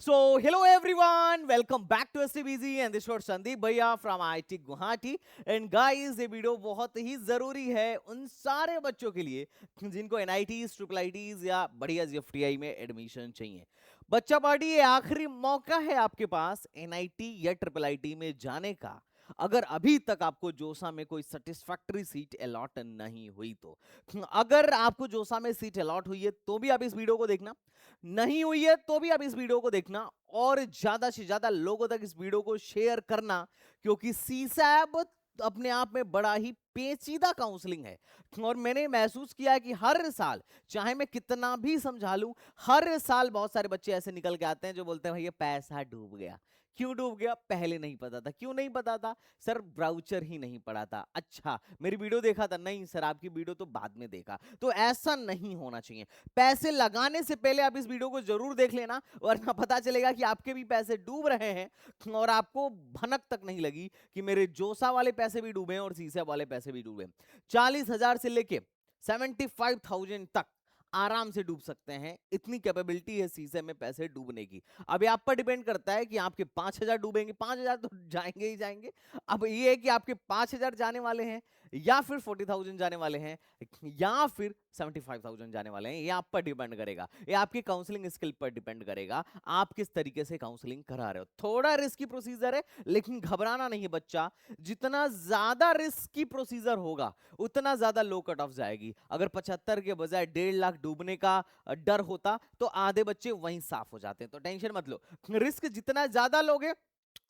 Hello everyone, welcome back to STBZ and this is Sandeep भैया from IIT Guwahati and guys ये video बहुत ही जरूरी है उन सारे बच्चों के लिए जिनको NITs, ट्रिपल IITs या बढ़िया GFTI में एडमिशन चाहिए। बच्चा पार्टी ये आखिरी मौका है आपके पास NIT या ट्रिपल IIT में जाने का। अगर अभी तक आपको जोसा में कोई सेटिस्फैक्टरी सीट अलॉट नहीं हुई तो अगर आपको जोसा में सीट अलॉट हुई है तो भी आप इस वीडियो को देखना, नहीं हुई है तो भी आप इस वीडियो को देखना और ज्यादा से ज्यादा लोगों तक इस वीडियो को शेयर करना, क्योंकि सीसैब अपने आप में बड़ा ही पेचीदा काउंसलिंग है। और मैंने महसूस किया है कि हर साल चाहे मैं कितना भी समझा लूं, हर साल बहुत सारे बच्चे ऐसे निकल के आते हैं जो बोलते हैं भैया पैसा डूब गया। क्यों डूब गया? पहले नहीं पता था। क्यों नहीं पता था? सर ब्राउचर ही नहीं पड़ा था। अच्छा, मेरी वीडियो देखा था? नहीं सर, आपकी वीडियो तो बाद में देखा। तो ऐसा नहीं होना चाहिए। पैसे लगाने से पहले आप इस वीडियो को जरूर देख लेना, वरना पता चलेगा कि आपके भी पैसे डूब रहे हैं और आपको भनक तक नहीं लगी कि मेरे जोसा वाले पैसे भी डूबे हैं और सीसा वाले पैसे भी डूबे। 40,000 से लेके 75,000 तक आराम से डूब सकते हैं। इतनी कैपेबिलिटी है सीसे में पैसे डूबने की। अब ये आप पर डिपेंड करता है कि आपके 5,000 डूबेंगे। 5,000 तो जाएंगे ही जाएंगे। अब ये है कि आपके 5,000 जाने वाले हैं या फिर 40,000 जाने वाले हैं या फिर 75,000 जाने वाले हैं। ये आप पर डिपेंड करेगा। ये आपकी काउंसलिंग स्किल पर डिपेंड करेगा। आप किस तरीके से काउंसलिंग करा रहे हो। थोड़ा रिस्की प्रोसीजर है, लेकिन घबराना नहीं है बच्चा। जितना ज्यादा रिस्की प्रोसीजर होगा उतना ज्यादा लो कट ऑफ जाएगी। अगर 75 के बजाय 1.5 लाख डूबने का डर होता तो आधे बच्चे वहीं साफ हो जाते हैं। तो टेंशन मत लो। रिस्क जितना ज्यादा लोगे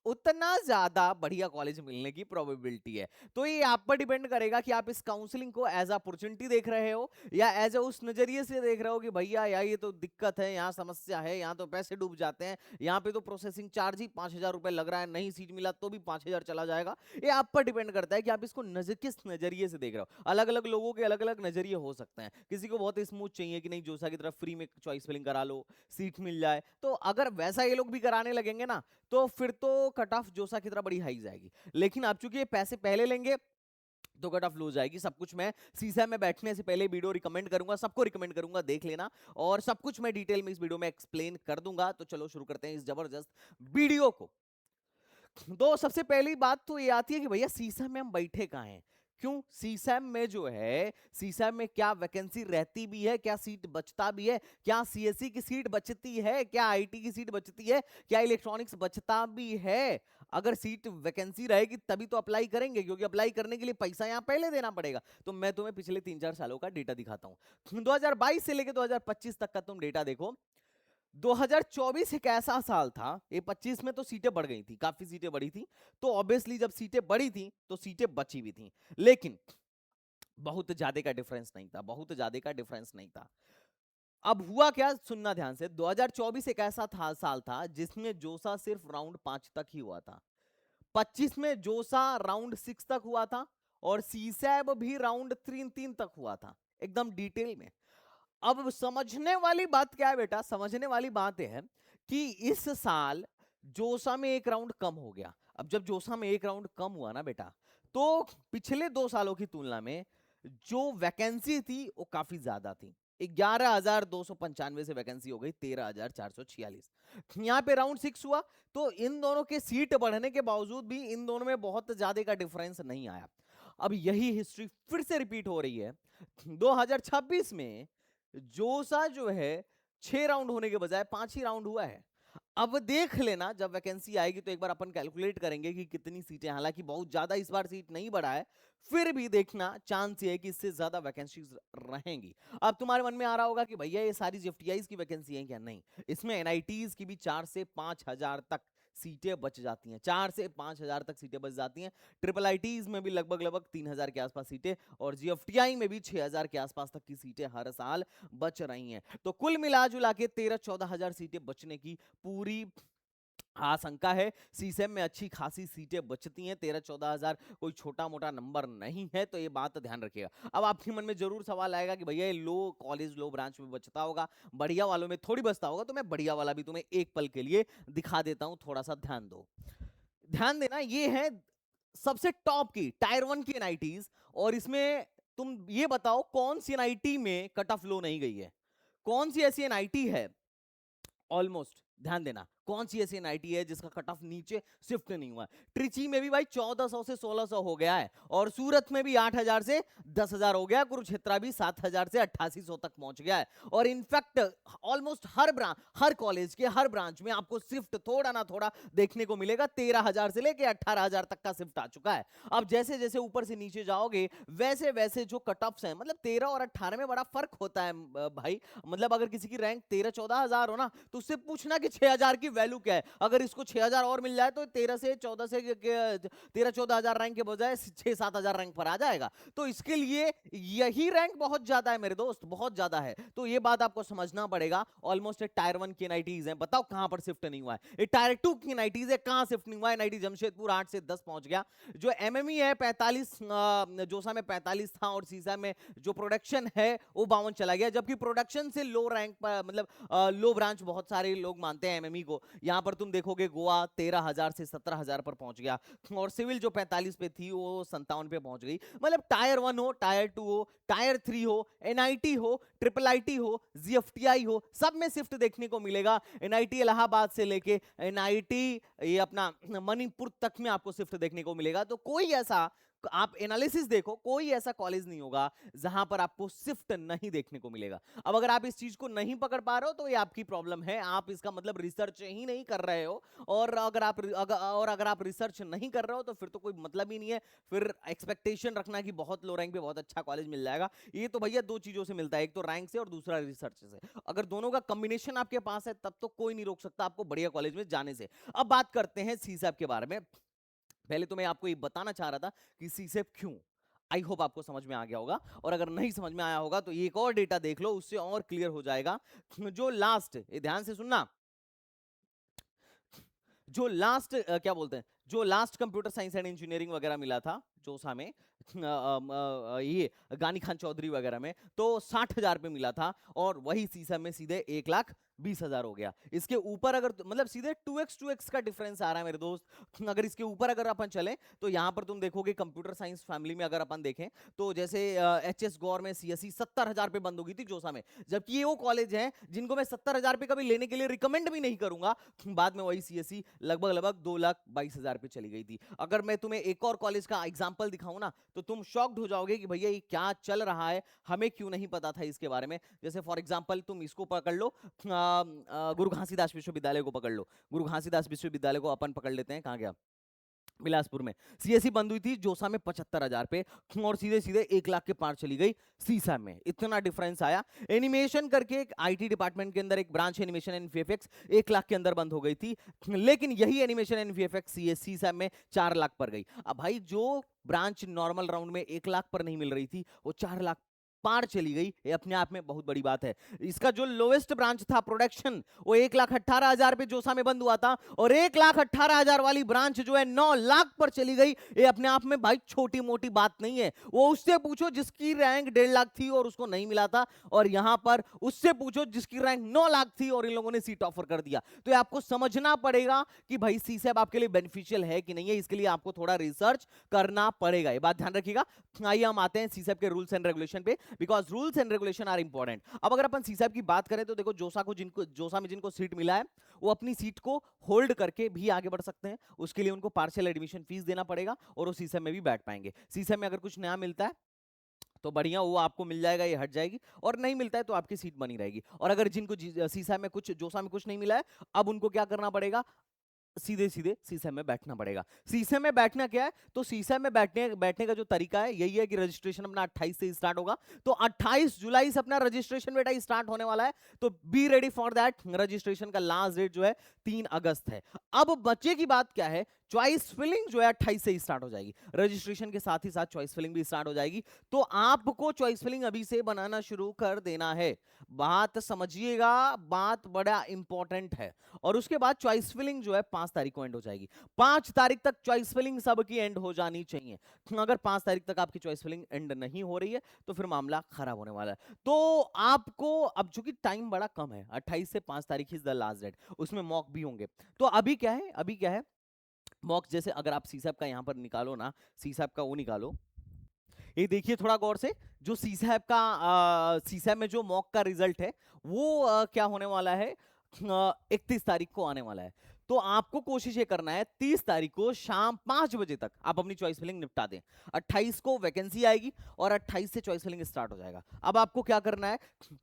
उतना ज्यादा बढ़िया कॉलेज मिलने की प्रोबेबिलिटी है। तो ये आप पर डिपेंड करेगा कि आप इस काउंसलिंग को एज अपॉर्चुनिटी देख रहे हो या एज ए उस नजरिए से देख रहे हो कि भैया यार ये तो दिक्कत है, यहाँ समस्या है, यहाँ तो पैसे डूब जाते हैं, यहाँ पे तो प्रोसेसिंग चार्ज ही 5,000 रुपए लग रहा है, नहीं सीट मिला तो भी 5,000 चला जाएगा। ये आप पर डिपेंड करता है कि आप इसको किस नजरिए से देख रहे हो। अलग अलग लोगों के अलग अलग नजरिए हो सकते हैं। किसी को बहुत स्मूथ चाहिए कि नहीं जोसा की तरफ फ्री में चॉइस फिलिंग करा लो, सीट मिल जाए। तो अगर वैसा ये लोग भी कराने लगेंगे ना, तो फिर तो कट ऑफ जोसा की तरह बड़ी हाई जाएगी। लेकिन अब चूंकि ये पैसे पहले लेंगे तो कट ऑफ लो जाएगी। सब कुछ मैं सीसा में बैठने से पहले वीडियो रिकमेंड करूंगा, सबको रिकमेंड करूंगा, देख लेना। और सब कुछ मैं डिटेल में इस वीडियो में एक्सप्लेन कर दूंगा। तो चलो शुरू करते हैं इस जबरदस्त वीडियो को। तो सबसे पहली बात तो ये आती है कि भैया सीसा में हम बैठे कहाँ हैं। क्यों सीसैम में जो है, सीसैम में क्या वैकेंसी रहती भी है, क्या सीट बचता भी है, क्या सीएससी की सीट बचती है, क्या आईटी की सीट बचती है, क्या इलेक्ट्रॉनिक्स बचता भी है। अगर सीट वैकेंसी रहेगी तभी तो अप्लाई करेंगे, क्योंकि अप्लाई करने के लिए पैसा यहां पहले देना पड़ेगा। तो मैं तुम्हें पिछले 3-4 सालों का डेटा दिखाता हूं। 2022 से लेकर 2025 तक का तुम डेटा देखो। 2024 एक ऐसा साल था, ये 25 में तो सीटें बढ़ गई थी, काफी सीटें बढ़ी थी। तो ऑब्वियसली जब सीटें बढ़ी थी तो सीटें बची भी थी, लेकिन बहुत ज्यादा का डिफरेंस नहीं था, बहुत ज्यादा का डिफरेंस नहीं था। अब हुआ क्या, सुनना ध्यान से। 2024 एक ऐसा साल था जिसमें जोसा सिर्फ राउंड 5 तक ही हुआ था। 25 में जोसा राउंड 6 तक हुआ था और सीसैब भी राउंड 3 तक हुआ था, एकदम डिटेल में। अब समझने वाली बात क्या है बेटा, समझने वाली बात यह है कि इस साल जोसा में एक राउंड कम हो गया। अब जब जोसा में एक राउंड कम हुआ ना बेटा, तो पिछले 2 सालों की तुलना में जो वैकेंसी थी वो काफी ज्यादा थी। 11,295 से वैकेंसी हो गई 13,446। यहाँ पे राउंड 6 हुआ तो इन दोनों के सीट बढ़ने के बावजूद भी इन दोनों में बहुत ज्यादा का डिफरेंस नहीं आया। अब यही हिस्ट्री फिर से रिपीट हो रही है 2026 में। जोसा जो है 6 राउंड होने के बजाय 5 ही राउंड हुआ है। अब देख लेना जब वैकेंसी आएगी तो एक बार अपन कैलकुलेट करेंगे कि कितनी सीटें, हालांकि बहुत ज्यादा इस बार सीट नहीं बढ़ा है, फिर भी देखना चांस ये है कि इससे ज्यादा वैकेंसीज रहेंगी। अब तुम्हारे मन में आ रहा होगा कि भैया ये सारी जीएफटीआईज की वैकेंसी है क्या? नहीं, इसमें एनआईटीज की भी 4 से 5 हजार तक सीटें बच जाती हैं। 4 से 5 हजार तक सीटें बच जाती हैं। ट्रिपल आईटीज में भी लगभग लगभग 3,000 के आसपास सीटें और जीएफटीआई में भी 6,000 के आसपास तक की सीटें हर साल बच रही हैं। तो कुल मिला जुला के 13-14 हजार सीटें बचने की पूरी आशंका है। सीसेम में अच्छी खासी सीटें बचती हैं। 13-14 हजार कोई छोटा मोटा नंबर नहीं है, तो ये बात ध्यान रखिएगा। अब आपके मन में जरूर सवाल आएगा कि भैया ये लो कॉलेज लो ब्रांच में बचता होगा, बढ़िया वालों में थोड़ी बचता होगा। तो मैं बढ़िया वाला भी तुम्हें एक पल के लिए दिखा देता हूं, थोड़ा सा ध्यान दो। ध्यान देना, ये है सबसे टॉप की टायर 1 की एनआईटीज। और इसमें तुम ये बताओ कौन सी एनआईटी में कट ऑफ लो नहीं गई है, कौन सी ऐसी एनआईटी है ऑलमोस्ट, ध्यान देना, कौन सी ऐसी एनआईटी है जिसका कट ऑफ नीचे शिफ्ट नहीं हुआ है। ट्रिची में भी भाई 1400 से 1600 हो गया है, और सूरत में भी 8000 से 10000 हो गया, कुरुक्षेत्रा भी 7000 से 8800 तक पहुंच गया है। और इनफैक्ट ऑलमोस्ट हर कॉलेज के हर ब्रांच में आपको शिफ्ट थोड़ा ना थोड़ा देखने को मिलेगा। 13000 से लेके 18000 तक का शिफ्ट आ चुका है। अब जैसे जैसे ऊपर से नीचे जाओगे वैसे वैसे जो कट ऑफ्स हैं, मतलब 13 और 18 में बड़ा फर्क होता है भाई। मतलब अगर किसी की रैंक 13-14 हजार हो ना, तो उससे पूछना कि 6000 की वैल्यू क्या है। अगर इसको 6000 और मिल जाए तो 13 से 14 से 13-14 हजार रैंक के बजाय 6-7 हजार रैंक पर आ जाएगा। तो इसके लिए यही रैंक बहुत ज्यादा है मेरे दोस्त, बहुत ज्यादा है। तो ये बात आपको समझना पड़ेगा। ऑलमोस्ट टायर 1 की एनआईटीज हैं, बताओ कहां पर शिफ्ट नहीं हुआ है। टायर 2 की एनआईटीज है, कहां शिफ्ट नहीं हुआ है। एनआईटी जमशेदपुर 8 से 10 पहुंच गया। जो एमएमई है 45, जोसा में 45 था, और सीसा में जो प्रोडक्शन है वो 52 चला गया। जबकि प्रोडक्शन से लो रैंक पर, मतलब लो ब्रांच बहुत सारे लोग मानते हैं एमएमई को। यहां पर तुम देखोगे गोवा 13000 से 17000 पर पहुंच गया, और सिविल जो 45 पे थी वो 57 पे पहुंच गई। मतलब टायर 1 हो, टायर 2 हो, टायर 3 हो, एनआईटी हो, ट्रिपल आईटी हो, जीएफटीआई हो, सब में शिफ्ट देखने को मिलेगा। एनआईटी इलाहाबाद से लेके एनआईटी ये अपना मणिपुर तक में आपको शिफ्ट देखने को मिलेगा। तो कोई ऐसा, आप एनालिसिस देखो, कोई ऐसा कॉलेज नहीं होगा जहां पर आपको शिफ्ट नहीं देखने को मिलेगा। अब अगर आप इस चीज को नहीं पकड़ पा रहे हो तो ये आपकी प्रॉब्लम है, आप इसका मतलब रिसर्च ही नहीं कर रहे हो। और अगर आप रिसर्च नहीं कर रहे हो तो फिर तो कोई मतलब ही नहीं है। फिर एक्सपेक्टेशन रखना कि बहुत लो रैंक पे बहुत अच्छा कॉलेज मिल जाएगा, ये तो भैया दो चीजों से मिलता है, एक तो रैंक से और दूसरा रिसर्च से। अगर दोनों का कॉम्बिनेशन आपके पास है तब तो कोई नहीं रोक सकता आपको बढ़िया कॉलेज में जाने से। अब बात करते हैं सीसैप के बारे में। पहले तो मैं आपको ये बताना चाह रहा था कि सीसेप क्यों। आई होप आपको समझ में आ गया होगा, और अगर नहीं समझ में आया होगा तो एक और डेटा देख लो, उससे और क्लियर हो जाएगा। जो लास्ट, ध्यान से सुनना, जो लास्ट क्या बोलते हैं, जो last computer science and engineering वगैरह मिला था जोसा में, ये गानी खान चौधरी वगैरह में, तो 60,000 पे मिला था, और वही सीसा में सीधे 1,20,000 हो गया। इसके ऊपर अगर मतलब सीधे 2x का डिफरेंस आ रहा है मेरे दोस्त। अगर इसके ऊपर अगर अपन चले तो यहां पर तुम देखोगे कंप्यूटर साइंस फैमिली में अगर अपन देखें तो जैसे एचएस गौर में सीएससी 70,000 पे बंद हो गई थी जोसा में, जबकि ये वो कॉलेज है जिनको मैं 70,000 पे कभी लेने के लिए रिकमेंड भी नहीं करूंगा। बाद में वही सीएससी लगभग लगभग 2,22,000 पे चली गई थी। अगर मैं तुम्हें एक और कॉलेज का एग्जांपल दिखाऊं ना तो तुम शॉक्ड हो जाओगे कि भैया ये क्या चल रहा है, हमें क्यों नहीं पता था इसके बारे में। जैसे फॉर एग्जांपल तुम इसको पकड़ लो, गुरु घासीदास विश्वविद्यालय को पकड़ लो। गुरु घासीदास विश्वविद्यालय को अपन पकड़ लेते हैं, कहां गया, बिलासपुर में। सीएससी बंद हुई थी जोसा में 75,000 पे, और सीधे सीधे 1 लाख के पार चली गई सीसा में। इतना डिफरेंस आया। एनिमेशन करके एक आईटी डिपार्टमेंट के अंदर एक branch, animation and VFX, 1 lakh के अंदर बंद हो गई थी, लेकिन यही एनिमेशन एंड वीएफएक्स सीसा में 4 लाख पर गई। अब भाई जो ब्रांच नॉर्मल राउंड में 1 लाख पर नहीं मिल रही थी वो 4 लाख पार चली गई, ये अपने आप में बहुत बड़ी बात है। इसका जो लोएस्ट ब्रांच था प्रोडक्शन, वो 1,18,000 पे जोसा में बंद हुआ था, और 1,18,000 वाली ब्रांच जो है 9 लाख पर चली गई। ये अपने आप में भाई छोटी मोटी बात नहीं है। वो उससे पूछो जिसकी रैंक 1.5 लाख थी और उसको नहीं मिला था, और यहां पर उससे पूछो जिसकी रैंक 9 लाख थी और इन लोगों ने सीट ऑफर कर दिया। तो ये आपको समझना पड़ेगा कि भाई सीसैप आपके लिए बेनिफिशियल है कि नहीं है, इसके लिए आपको थोड़ा रिसर्च करना पड़ेगा, ये बात ध्यान रखिएगा। आइए हम आते हैं सीसैप के रूल्स एंड रेगुलेशन पे, because rules and regulation are important. अब अगर अपन सीसैप की बात करें तो देखो जोसा में जिनको सीट मिला है वो अपनी सीट को होल्ड करके भी आगे बढ़ सकते हैं। उसके लिए उनको पार्शियल एडमिशन फीस देना पड़ेगा और वो सीसैप में भी बैठ पाएंगे। सीसैप में अगर कुछ नया मिलता है तो बढ़िया, वो आपको मिल जाएगा, ये हट जाएगी, और नहीं मिलता है तो आपकी सीट बनी रहेगी। और अगर जिनको सीसा में कुछ, जोसा में कुछ नहीं मिला है, अब उनको क्या करना पड़ेगा, सीधे सीधे शीशे में बैठना पड़ेगा। शीशे में बैठना क्या है, तो शीशे में बैठने बैठने का जो तरीका है यही है कि रजिस्ट्रेशन अपना 28 से स्टार्ट होगा। तो 28 जुलाई से अपना रजिस्ट्रेशन बेटा स्टार्ट होने वाला है, तो be ready for that. Registration का लास्ट डेट जो है 3 अगस्त है। अब बच्चे की बात क्या है, चॉइस फिलिंग जो है 28 से स्टार्ट हो जाएगी, रजिस्ट्रेशन के साथ ही साथ चॉइस फिलिंग भी स्टार्ट हो जाएगी। तो आपको चॉइस फिलिंग अभी से बनाना शुरू कर देना है, बात समझिएगा, बात बड़ा इंपॉर्टेंट है। और उसके बाद चॉइस फिलिंग जो है 5 तारीख को एंड हो जाएगी। 5 तारीख तक चॉइस फिलिंग सबकी एंड हो जानी चाहिए। अगर 5 तारीख तक आपकी चॉइस फिलिंग एंड नहीं हो रही है तो फिर मामला खराब होने वाला है। तो आपको अब चूंकि टाइम बड़ा कम है, 28 से 5 तारीख इज द लास्ट डेट, उसमें मॉक भी होंगे। तो अभी क्या है, अभी क्या है, मॉक जैसे अगर आप सीसैप का यहां पर निकालो ना, सीसैप का वो निकालो, ये देखिए थोड़ा गौर से, जो सीसैप का सीसैप में जो मॉक का रिजल्ट है वो क्या होने वाला है 31 तारीख को आने वाला है। तो आपको कोशिश ये करना है 30 तारीख को शाम 5 बजे तक आप अपनी चॉइस फिलिंग निपटा दें। 28 को वैकेंसी आएगी और 28 से चॉइस फिलिंग स्टार्ट हो जाएगा। अब आपको क्या करना है,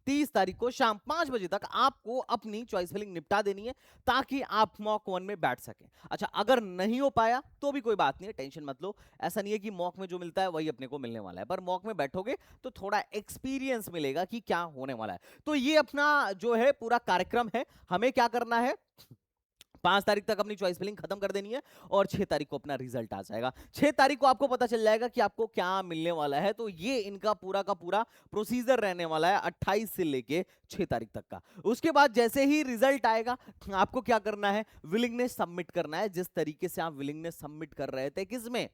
30 तारीख को शाम 5 बजे तक आपको अपनी चॉइस फिलिंग निपटा देनी है ताकि आप मॉक 1 में बैठ सकें। अच्छा, अगर नहीं हो पाया तो भी कोई बात नहीं है, टेंशन मत लो। ऐसा नहीं है कि मॉक में जो मिलता है वही अपने को मिलने वाला है, पर मॉक में बैठोगे तो थोड़ा एक्सपीरियंस मिलेगा कि क्या होने वाला है। तो ये अपना जो है पूरा कार्यक्रम है। हमें क्या करना है, 5 तारीख तक अपनी चॉइस फिलिंग खत्म कर देनी है और 6 तारीख को अपना रिजल्ट आ जाएगा। 6 तारीख को आपको पता चल जाएगा कि आपको क्या मिलने वाला है। तो ये इनका पूरा का पूरा प्रोसीजर रहने वाला है 28 से लेके 6 तारीख तक का। उसके बाद जैसे ही रिजल्ट आएगा आपको क्या करना है, विलिंगनेस सबमिट करना है, जिस तरीके से आप विलिंगनेस सबमिट कर रहे थे किसमें,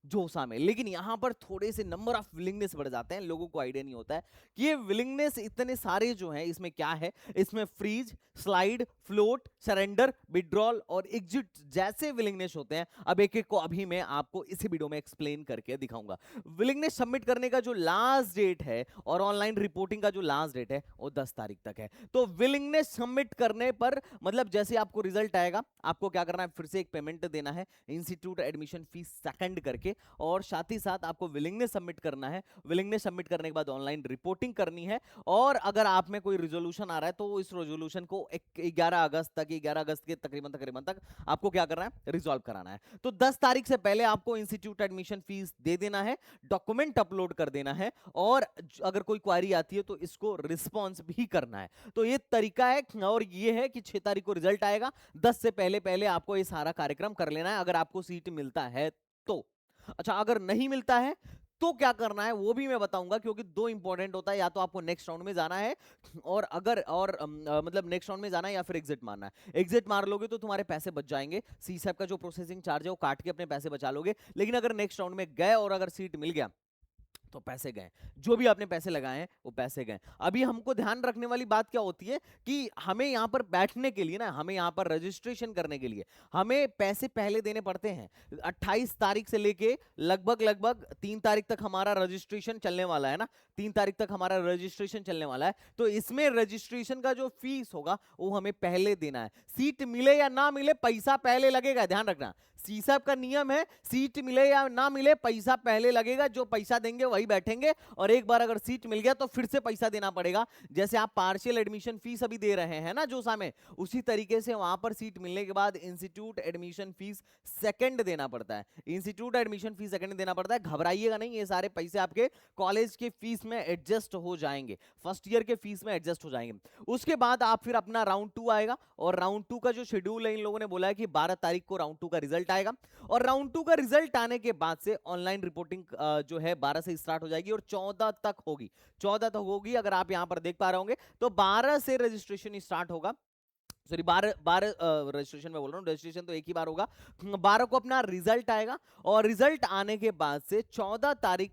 जोसा में। लेकिन यहां पर थोड़े से नंबर ऑफ विलिंगनेस बढ़ जाते हैं, लोगों को आइडिया नहीं होता है कि ये विलिंगनेस इतने सारे जो हैं इसमें क्या है। इसमें freeze, slide, float, surrender, withdrawal और एग्जिट जैसे विलिंगनेस होते हैं। अब एक एक को अभी मैं आपको इसी वीडियो में एक्सप्लेन करके दिखाऊंगा। विलिंगनेस सबमिट करने का जो लास्ट डेट है और ऑनलाइन रिपोर्टिंग का जो लास्ट डेट है वो 10 तारीख तक है। तो विलिंगनेस सबमिट करने पर मतलब जैसे आपको रिजल्ट आएगा आपको क्या करना है, फिर से एक पेमेंट देना है इंस्टीट्यूट एडमिशन फीस सेकंड करके, और साथ ही साथ आपको विलिंगनेस सबमिट करना है। विलिंगनेस सबमिट करने के बाद ऑनलाइन रिपोर्टिंग करनी है। और अगर आप में कोई रिजोल्यूशन आ रहा है तो इस रिजोल्यूशन को 11 अगस्त तक, 11 अगस्त के तकरीबन तक आपको क्या करना है, रिजॉल्व कराना है। तो 10 तारीख से पहले आपको इंस्टीट्यूट एडमिशन फीस दे देना है, डॉक्यूमेंट अपलोड कर देना है, और अगर कोई क्वारी आती है तो इसको रिस्पॉन्स भी करना है। तो ये तरीका है। और ये है कि 6 तारीख को रिजल्ट आएगा, 10 से पहले पहले आपको ये सारा कार्यक्रम कर लेना है अगर आपको सीट मिलता है तो। अच्छा, अगर नहीं मिलता है तो क्या करना है वो भी मैं बताऊंगा, क्योंकि दो इंपॉर्टेंट होता है, या तो आपको नेक्स्ट राउंड में जाना है और अगर और मतलब नेक्स्ट राउंड में जाना है या फिर एग्जिट मारना है। एग्जिट मार लोगे तो तुम्हारे पैसे बच जाएंगे, सीसैप का जो प्रोसेसिंग चार्ज है वो काट के अपने पैसे बचा लोगे। लेकिन अगर नेक्स्ट राउंड में गए और अगर सीट मिल गया तो पैसे गए, जो भी आपने पैसे लगाए हैं वो पैसे गए। अभी हमको ध्यान रखने वाली बात क्या होती है कि हमें यहां पर बैठने के लिए ना, हमें यहां पर रजिस्ट्रेशन करने के लिए हमें पैसे पहले देने पड़ते हैं। 28 तारीख से लेके लगभग लगभग 3 तारीख तक हमारा रजिस्ट्रेशन चलने वाला है ना, 3 तारीख तक हमारा रजिस्ट्रेशन चलने वाला है। तो इसमें रजिस्ट्रेशन का जो फीस होगा वो हमें पहले देना है। सीट मिले या ना मिले पैसा पहले लगेगा, ध्यान रखना। सीसैप का नियम है, सीट मिले या ना मिले पैसा पहले लगेगा, जो पैसा देंगे वही बैठेंगे, और एक बार अगर सीट मिल गया तो फिर से पैसा देना पड़ेगा। जैसे आप पार्शियल एडमिशन फीस अभी दे रहे हैं ना जोसा में, उसी तरीके से वहां पर सीट मिलने के बाद इंस्टीट्यूट एडमिशन फीस सेकंड देना पड़ता है। इंस्टीट्यूट एडमिशन फीस सेकंड देना पड़ता है। घबराइएगा नहीं, ये सारे पैसे आपके कॉलेज के फीस में एडजस्ट हो जाएंगे, फर्स्ट ईयर के फीस में एडजस्ट हो जाएंगे। उसके बाद आप फिर अपना राउंड 2 आएगा, और राउंड 2 का जो शेड्यूल है इन लोगों ने बोला है कि 12 तारीख को राउंड 2 का रिजल्ट आएगा, और राउंड 2 का रिजल्ट आने के बाद से ऑनलाइन रिपोर्टिंग जो है 12 से स्टार्ट हो जाएगी और 14 तक होगी। 14 तक होगी, अगर आप यहां पर देख पा रहे होंगे तो 12 से रजिस्ट्रेशन स्टार्ट होगा। सॉरी, 12 रजिस्ट्रेशन में बोल रहा हूँ, रजिस्ट्रेशन तो एक ही बार होगा। 12 को अपना रिजल्ट आएगा, और रिजल्ट आने के बाद से 14 तारीख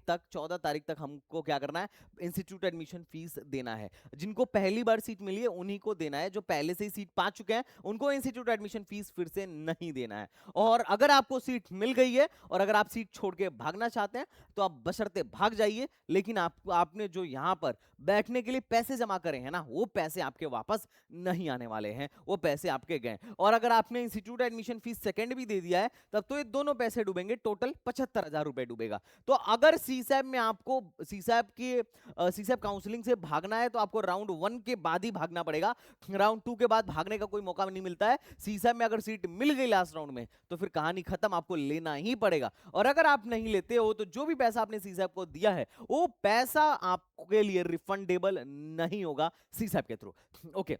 तक हमको क्या करना है, इंस्टीट्यूट एडमिशन फीस देना है। जिनको पहली बार सीट मिली है उन्हीं को देना है, जो पहले से ही सीट पा चुके हैं उनको इंस्टीट्यूट एडमिशन फीस फिर से नहीं देना है। और अगर आपको सीट मिल गई है और अगर आप सीट छोड़ के भागना चाहते हैं तो आप बशर्ते भाग जाइए, लेकिन आपने जो यहां पर बैठने के लिए पैसे जमा करे हैं ना, वो पैसे आपके वापस नहीं आने वाले हैं, वो पैसे आपके गए। और अगर आपने इंस्टीट्यूट एडमिशन फीस सेकंड भी दे दिया है तब तो ये दोनों पैसे डूबेंगे, टोटल 75,000 रुपए डूबेगा। तो अगर सीसैप में आपको सीसैप काउंसलिंग से भागना है तो आपको राउंड 1 के बाद ही भागना पड़ेगा, राउंड 2 के बाद भागने का कोई मौका नहीं मिलता है। सीसैप में अगर सीट मिल गई लास्ट राउंड में तो फिर कहानी खत्म, आपको लेना ही पड़ेगा। और अगर आप नहीं लेते हो तो जो भी पैसा आपने सीसैप को दिया है वो पैसा आपके लिए रिफंडेबल नहीं होगा सीसैप के थ्रू। ओके,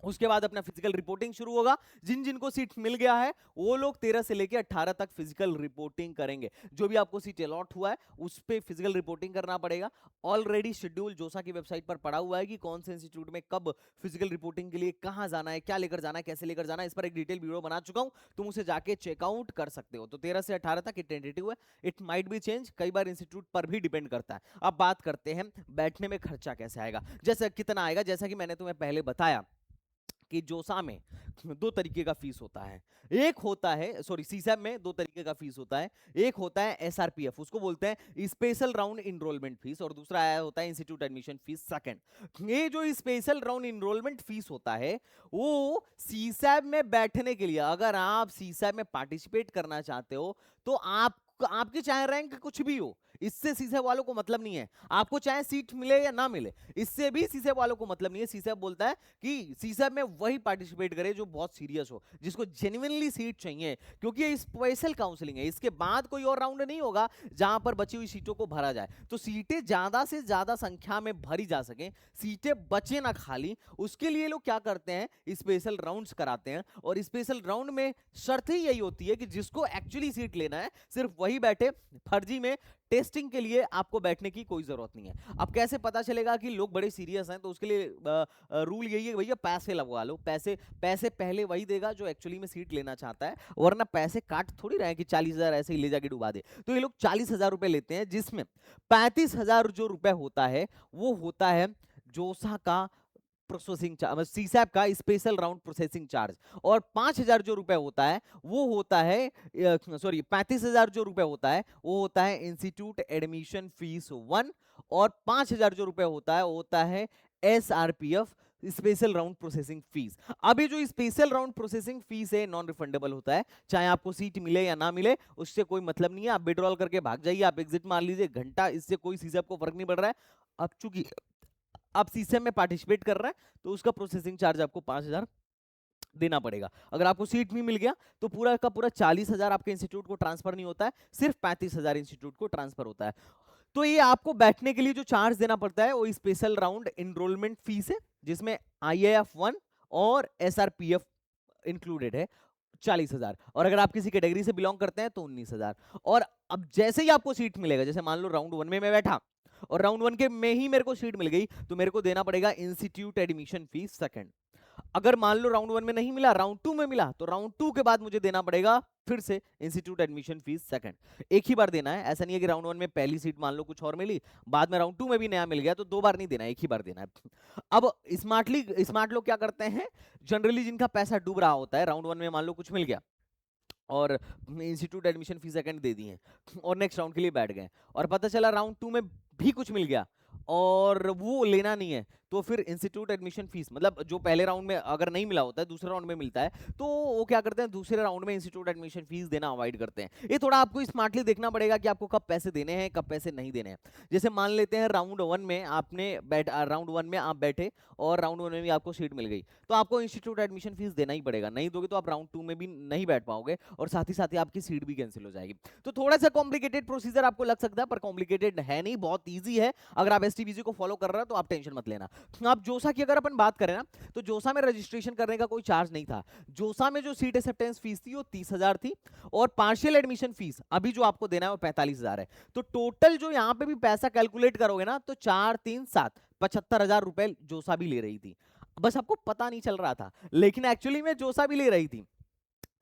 उसके बाद अपना फिजिकल रिपोर्टिंग शुरू होगा। जिन जिनको सीट मिल गया है वो लोग 13 से लेके 18 तक फिजिकल रिपोर्टिंग करेंगे। जो भी आपको सीट अलॉट हुआ है उस पे फिजिकल रिपोर्टिंग करना पड़ेगा। ऑलरेडी शेड्यूल जोसा की वेबसाइट पर पड़ा हुआ है कि कौन से इंस्टीट्यूट में कब फिजिकल रिपोर्टिंग के लिए कहां जाना है, क्या लेकर जाना है, कैसे लेकर जाना है, इस पर एक डिटेल वीडियो बना चुका हूं, तुम उसे जाके चेकआउट कर सकते हो। तो 13 से 18 तक ये टेंटेटिव है, इट माइट बी चेंज, कई बार इंस्टीट्यूट पर भी डिपेंड करता है। अब बात करते हैं बैठने में खर्चा कैसे आएगा, जैसे कितना आएगा। जैसा कि मैंने तुम्हें पहले बताया कि जोसा में दो तरीके का फीस होता है। एक होता है, सॉरी, सीसैब में दो तरीके का फीस होता है। एक होता है एसआरपीएफ, उसको बोलते हैं स्पेशल राउंड इनरोलमेंट फीस, और दूसरा होता है इंस्टीट्यूट एडमिशन फीस सेकंड। ये जो स्पेशल राउंड इनरोलमेंट फीस होता है वो सीसैब में बैठने के लिए, अगर आप सीसैब में पार्टिसिपेट करना चाहते हो तो आपके चाहे रैंक कुछ भी हो, इससे सीसैब वालों को मतलब नहीं है। आपको चाहे सीट मिले या ना मिले, इससे भी सीसैब वालों को मतलब नहीं है। सीसैब बोलता है कि सीसैब में वही पार्टिसिपेट करे जो बहुत सीरियस हो, जिसको जेन्युइनली सीट चाहिए, क्योंकि ये स्पेशल काउंसलिंग है। इसके बाद कोई और राउंड नहीं होगा जहां पर बची हुई सीटों को भरा जाए। तो सीटें ज्यादा से ज्यादा संख्या में भरी जा सके, सीटें बचे ना खाली, उसके लिए लोग क्या करते हैं, स्पेशल राउंड्स कराते हैं। और स्पेशल राउंड में शर्त ही यही होती है कि जिसको एक्चुअली सीट लेना है सिर्फ वही बैठे, फर्जी में टेस्टिंग के लिए आपको बैठने की कोई जरूरत नहीं है। अब कैसे पता चलेगा कि लोग बड़े सीरियस हैं, तो उसके लिए रूल यही है भैया, पैसे लगवा लो। पैसे पैसे पहले वही देगा जो एक्चुअली में सीट लेना चाहता है, वरना पैसे काट थोड़ी रहे कि 40,000 ऐसे ही ले जाके डुबा दे। तो ये लोग 40,000 रुपए लेते हैं, जिसमें 35,000 जो रुपए होता है वो होता है जोसा का प्रोसेसिंग चार्ज, सीसैप का स्पेशल राउंड प्रोसेसिंग चार्ज। और 5,000 जो रुपए होता है वो होता है, सॉरी, 35,000 जो रुपए होता है वो होता है इंस्टीट्यूट एडमिशन फीस 1। और 5,000 जो रुपए होता है वो होता है SRPF, special round processing fees. अब ये जो स्पेशल राउंड प्रोसेसिंग फीस है नॉन रिफंडेबल होता है, चाहे आपको सीट मिले या ना मिले, उससे कोई मतलब नहीं है। आप विड्रॉल करके भाग जाइए, आप एग्जिट मार लीजिए, घंटा, इससे कोई सीसैप को फर्क नहीं पड़ रहा है। अब चूंकि आप सीसैप में पार्टिसिपेट कर रहे हैं तो उसका प्रोसेसिंग चार्ज आपको 5,000 देना पड़ेगा। अगर आपको सीट भी मिल गया तो पूरा का पूरा 40,000 आपके इंस्टीट्यूट को ट्रांसफर नहीं होता है, सिर्फ 35,000 इंस्टीट्यूट को ट्रांसफर होता है। तो ये आपको बैठने के लिए जो चार्ज देना पड़ता है वो स्पेशल राउंड एनरोलमेंट फीस है, जिसमें IAF-1 और SRPF इंक्लूडेड है, 40,000। और अगर आप किसी कैटेगरी से बिलोंग करते हैं तो 19,000। और अब जैसे ही आपको सीट मिलेगा, जैसे मान लो राउंड 1 में मैं बैठा और राउंड 1 के में ही मेरे को सीट मिल गई, तो मेरे को देना पड़ेगा इंस्टीट्यूट एडमिशन फीस सेकंड। अगर मान लो राउंड 1 में नहीं मिला, राउंड 2 में मिला, तो राउंड 2 के बाद मुझे देना पड़ेगा फिर से इंस्टीट्यूट एडमिशन फीस सेकंड। एक ही बार देना है, ऐसा नहीं है कि राउंड 1 में पहली सीट मान लो कुछ और मिली, बाद में राउंड 2 में भी नया मिल गया, तो दो बार नहीं देना है, एक ही बार देना है। अब स्मार्ट लोग क्या करते हैं, जनरली जिनका पैसा डूब रहा होता है, राउंड 1 में मान लो कुछ मिल गया और इंस्टीट्यूट एडमिशन फीस सेकंड दे दी है और नेक्स्ट राउंड के लिए बैठ गए, और पता चला राउंड 2 में भी कुछ मिल गया और वो लेना नहीं है, तो फिर इंस्टीट्यूट एडमिशन फीस, मतलब जो पहले राउंड में अगर नहीं मिला होता है दूसरे राउंड में मिलता है, तो वो क्या करते हैं, दूसरे राउंड में इंस्टीट्यूट एडमिशन फीस देना अवॉइड करते हैं। ये थोड़ा आपको स्मार्टली देखना पड़ेगा कि आपको कब पैसे देने हैं, कब पैसे नहीं देने हैं। जैसे मान लेते हैं राउंड 1 में राउंड 1 में आप बैठे और राउंड 1 में भी आपको सीट मिल गई, तो आपको इंस्टीट्यूट एडमिशन फीस देना ही पड़ेगा। नहीं दोगे तो आप राउंड 2 में भी नहीं बैठ पाओगे और साथ ही आपकी सीट भी कैंसिल हो जाएगी। तो थोड़ा सा कॉम्प्लिकेटेड प्रोसीजर आपको लग सकता है, पर कॉम्प्लिकेटेड है नहीं, बहुत ईजी है। अगर आप STBC को फॉलो कर रहे हो तो आप टेंशन मत लेना। आप जोसा की अगर अपन बात करें ना, तो जोसा में रजिस्ट्रेशन करने का कोई चार्ज नहीं था। जोसा में जो सीट एक्सेप्टेंस फीस थी वो 30,000 थी, और पार्शियल एडमिशन फीस अभी जो आपको देना है वो 45,000 है। तो टोटल जो यहाँ पे भी पैसा कैलकुलेट करोगे ना, तो 4 3 7 75,000 रुपए जोसा भी ले रही थी। बस आपको पता नहीं चल रहा था, लेकिन एक्चुअली में जोसा भी ले रही थी।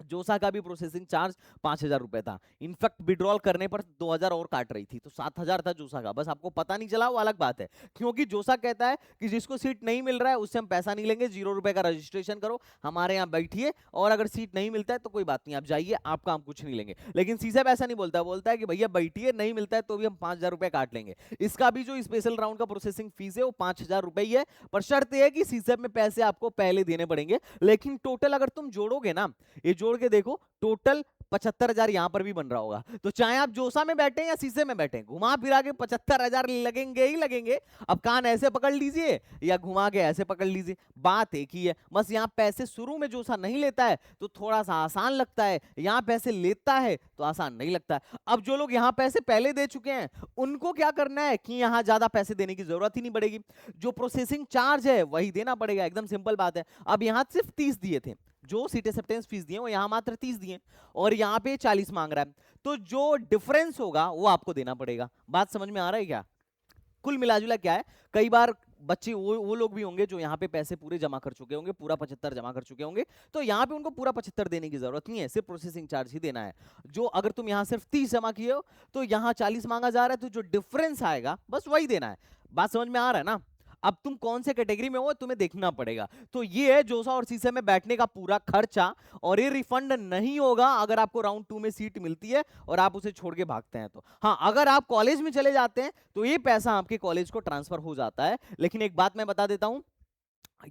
जोसा का भी प्रोसेसिंग चार्ज 5,000 रुपए था। इनफैक्ट विड्रॉल करने पर 2,000 और काट रही थी, तो 7,000 था जोसा का। बस आपको पता नहीं चला, वो अलग बात है, क्योंकि जोसा कहता है कि जिसको सीट नहीं मिल रहा है उससे हम पैसा नहीं लेंगे, 0 रुपए का रजिस्ट्रेशन करो, हमारे यहाँ बैठिए, और अगर सीट नहीं मिलता है तो कोई बात नहीं, आप जाइए, आपका हम कुछ नहीं लेंगे। लेकिन सीसैब ऐसा नहीं बोलता, बोलता है कि भैया बैठिए, नहीं मिलता है तो भी हम 5,000 रुपए काट लेंगे। इसका भी जो स्पेशल राउंड का प्रोसेसिंग फीस है वो 5,000 रुपए ही है, पर शर्त यह है कि सीसैब में पैसे आपको पहले देने पड़ेंगे। लेकिन टोटल अगर तुम जोड़ोगे ना, ये जोड़ के देखो, टोटल 75,000 यहां पर भी बन रहा होगा। तो चाहे आप जोसा में बैठे या सीसे में बैठे, घुमा फिरा के 75,000 लगेंगे ही लगेंगे। अब कान ऐसे पकड़ लीजिए या घुमा के ऐसे पकड़ लीजिए, बात एक ही है। बस यहां पैसे शुरू में जोसा नहीं लेता है तो थोड़ा सा आसान लगता है, यहां पैसे लेता है तो आसान नहीं लगता है। अब जो लोग यहां पैसे पहले दे चुके हैं उनको क्या करना है कि यहां ज्यादा पैसे देने की जरूरत ही नहीं पड़ेगी, जो प्रोसेसिंग चार्ज है वही देना पड़ेगा, एकदम सिंपल बात है। अब यहां सिर्फ 30 दिए थे, जो सीट एक्सेप्टेंस फीस दिए वो यहां मात्र 30 दिए, और यहां पे 40 मांग रहा है, तो जो डिफरेंस होगा वो आपको देना पड़ेगा। बात समझ में आ रहा है क्या? कुल मिलाजुला क्या है, कई बार बच्चे वो लोग भी होंगे जो यहाँ पे पैसे पूरे जमा कर चुके होंगे, पूरा 75 जमा कर चुके होंगे, तो यहाँ पे उनको पूरा 75 देने की जरूरत नहीं है, सिर्फ प्रोसेसिंग चार्ज ही देना है। जो अगर तुम यहाँ सिर्फ 30 जमा किए हो तो यहाँ 40 मांगा जा रहा है, तो जो डिफरेंस आएगा बस वही देना है। बात समझ में आ रहा है ना? अब तुम कौन से कैटेगरी में हो तुम्हें देखना पड़ेगा। तो ये है जोसा और सीसैट में बैठने का पूरा खर्चा, और ये रिफंड नहीं होगा अगर आपको राउंड 2 में सीट मिलती है और आप उसे छोड़ के भागते हैं तो। हाँ, अगर आप कॉलेज में चले जाते हैं तो ये पैसा आपके कॉलेज को ट्रांसफर हो जाता है। लेकिन एक बात मैं बता देता हूं,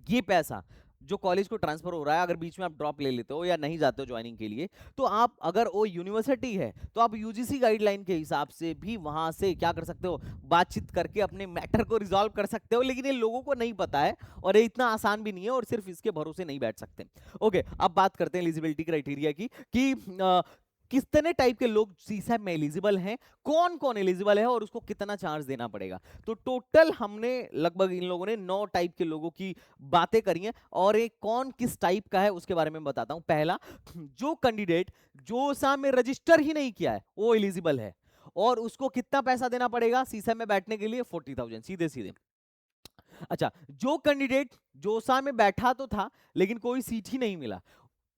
ये पैसा जो कॉलेज को ट्रांसफर हो रहा है, अगर बीच में आप ड्रॉप ले लेते हो या नहीं जाते हो ज्वाइनिंग के लिए, तो आप, अगर वो यूनिवर्सिटी है तो आप यूजीसी गाइडलाइन के हिसाब से भी वहां से क्या कर सकते हो, बातचीत करके अपने मैटर को रिजॉल्व कर सकते हो। लेकिन ये लोगों को नहीं पता है और ये इतना आसान भी नहीं है, और सिर्फ इसके भरोसे नहीं बैठ सकते। ओके, अब बात करते हैं एलिजिबिलिटी क्राइटेरिया की कि कितने टाइप के लोग सीसैट में एलिजिबल हैं, कौन कौन एलिजिबल है और उसको कितना चार्ज देना पड़ेगा। तो टोटल हमने लगभग इन लोगों ने 9 टाइप के लोगों की बातें करी हैं, और एक कौन किस टाइप का है उसके बारे में बताता हूं। पहला, जो कैंडिडेट जोसा में रजिस्टर ही नहीं किया है वो एलिजिबल है, और उसको कितना पैसा देना पड़ेगा सीसैट में बैठने के लिए, 40,000 सीधे सीधे। अच्छा, जो कैंडिडेट जोसा में बैठा तो था लेकिन कोई सीट ही नहीं मिला,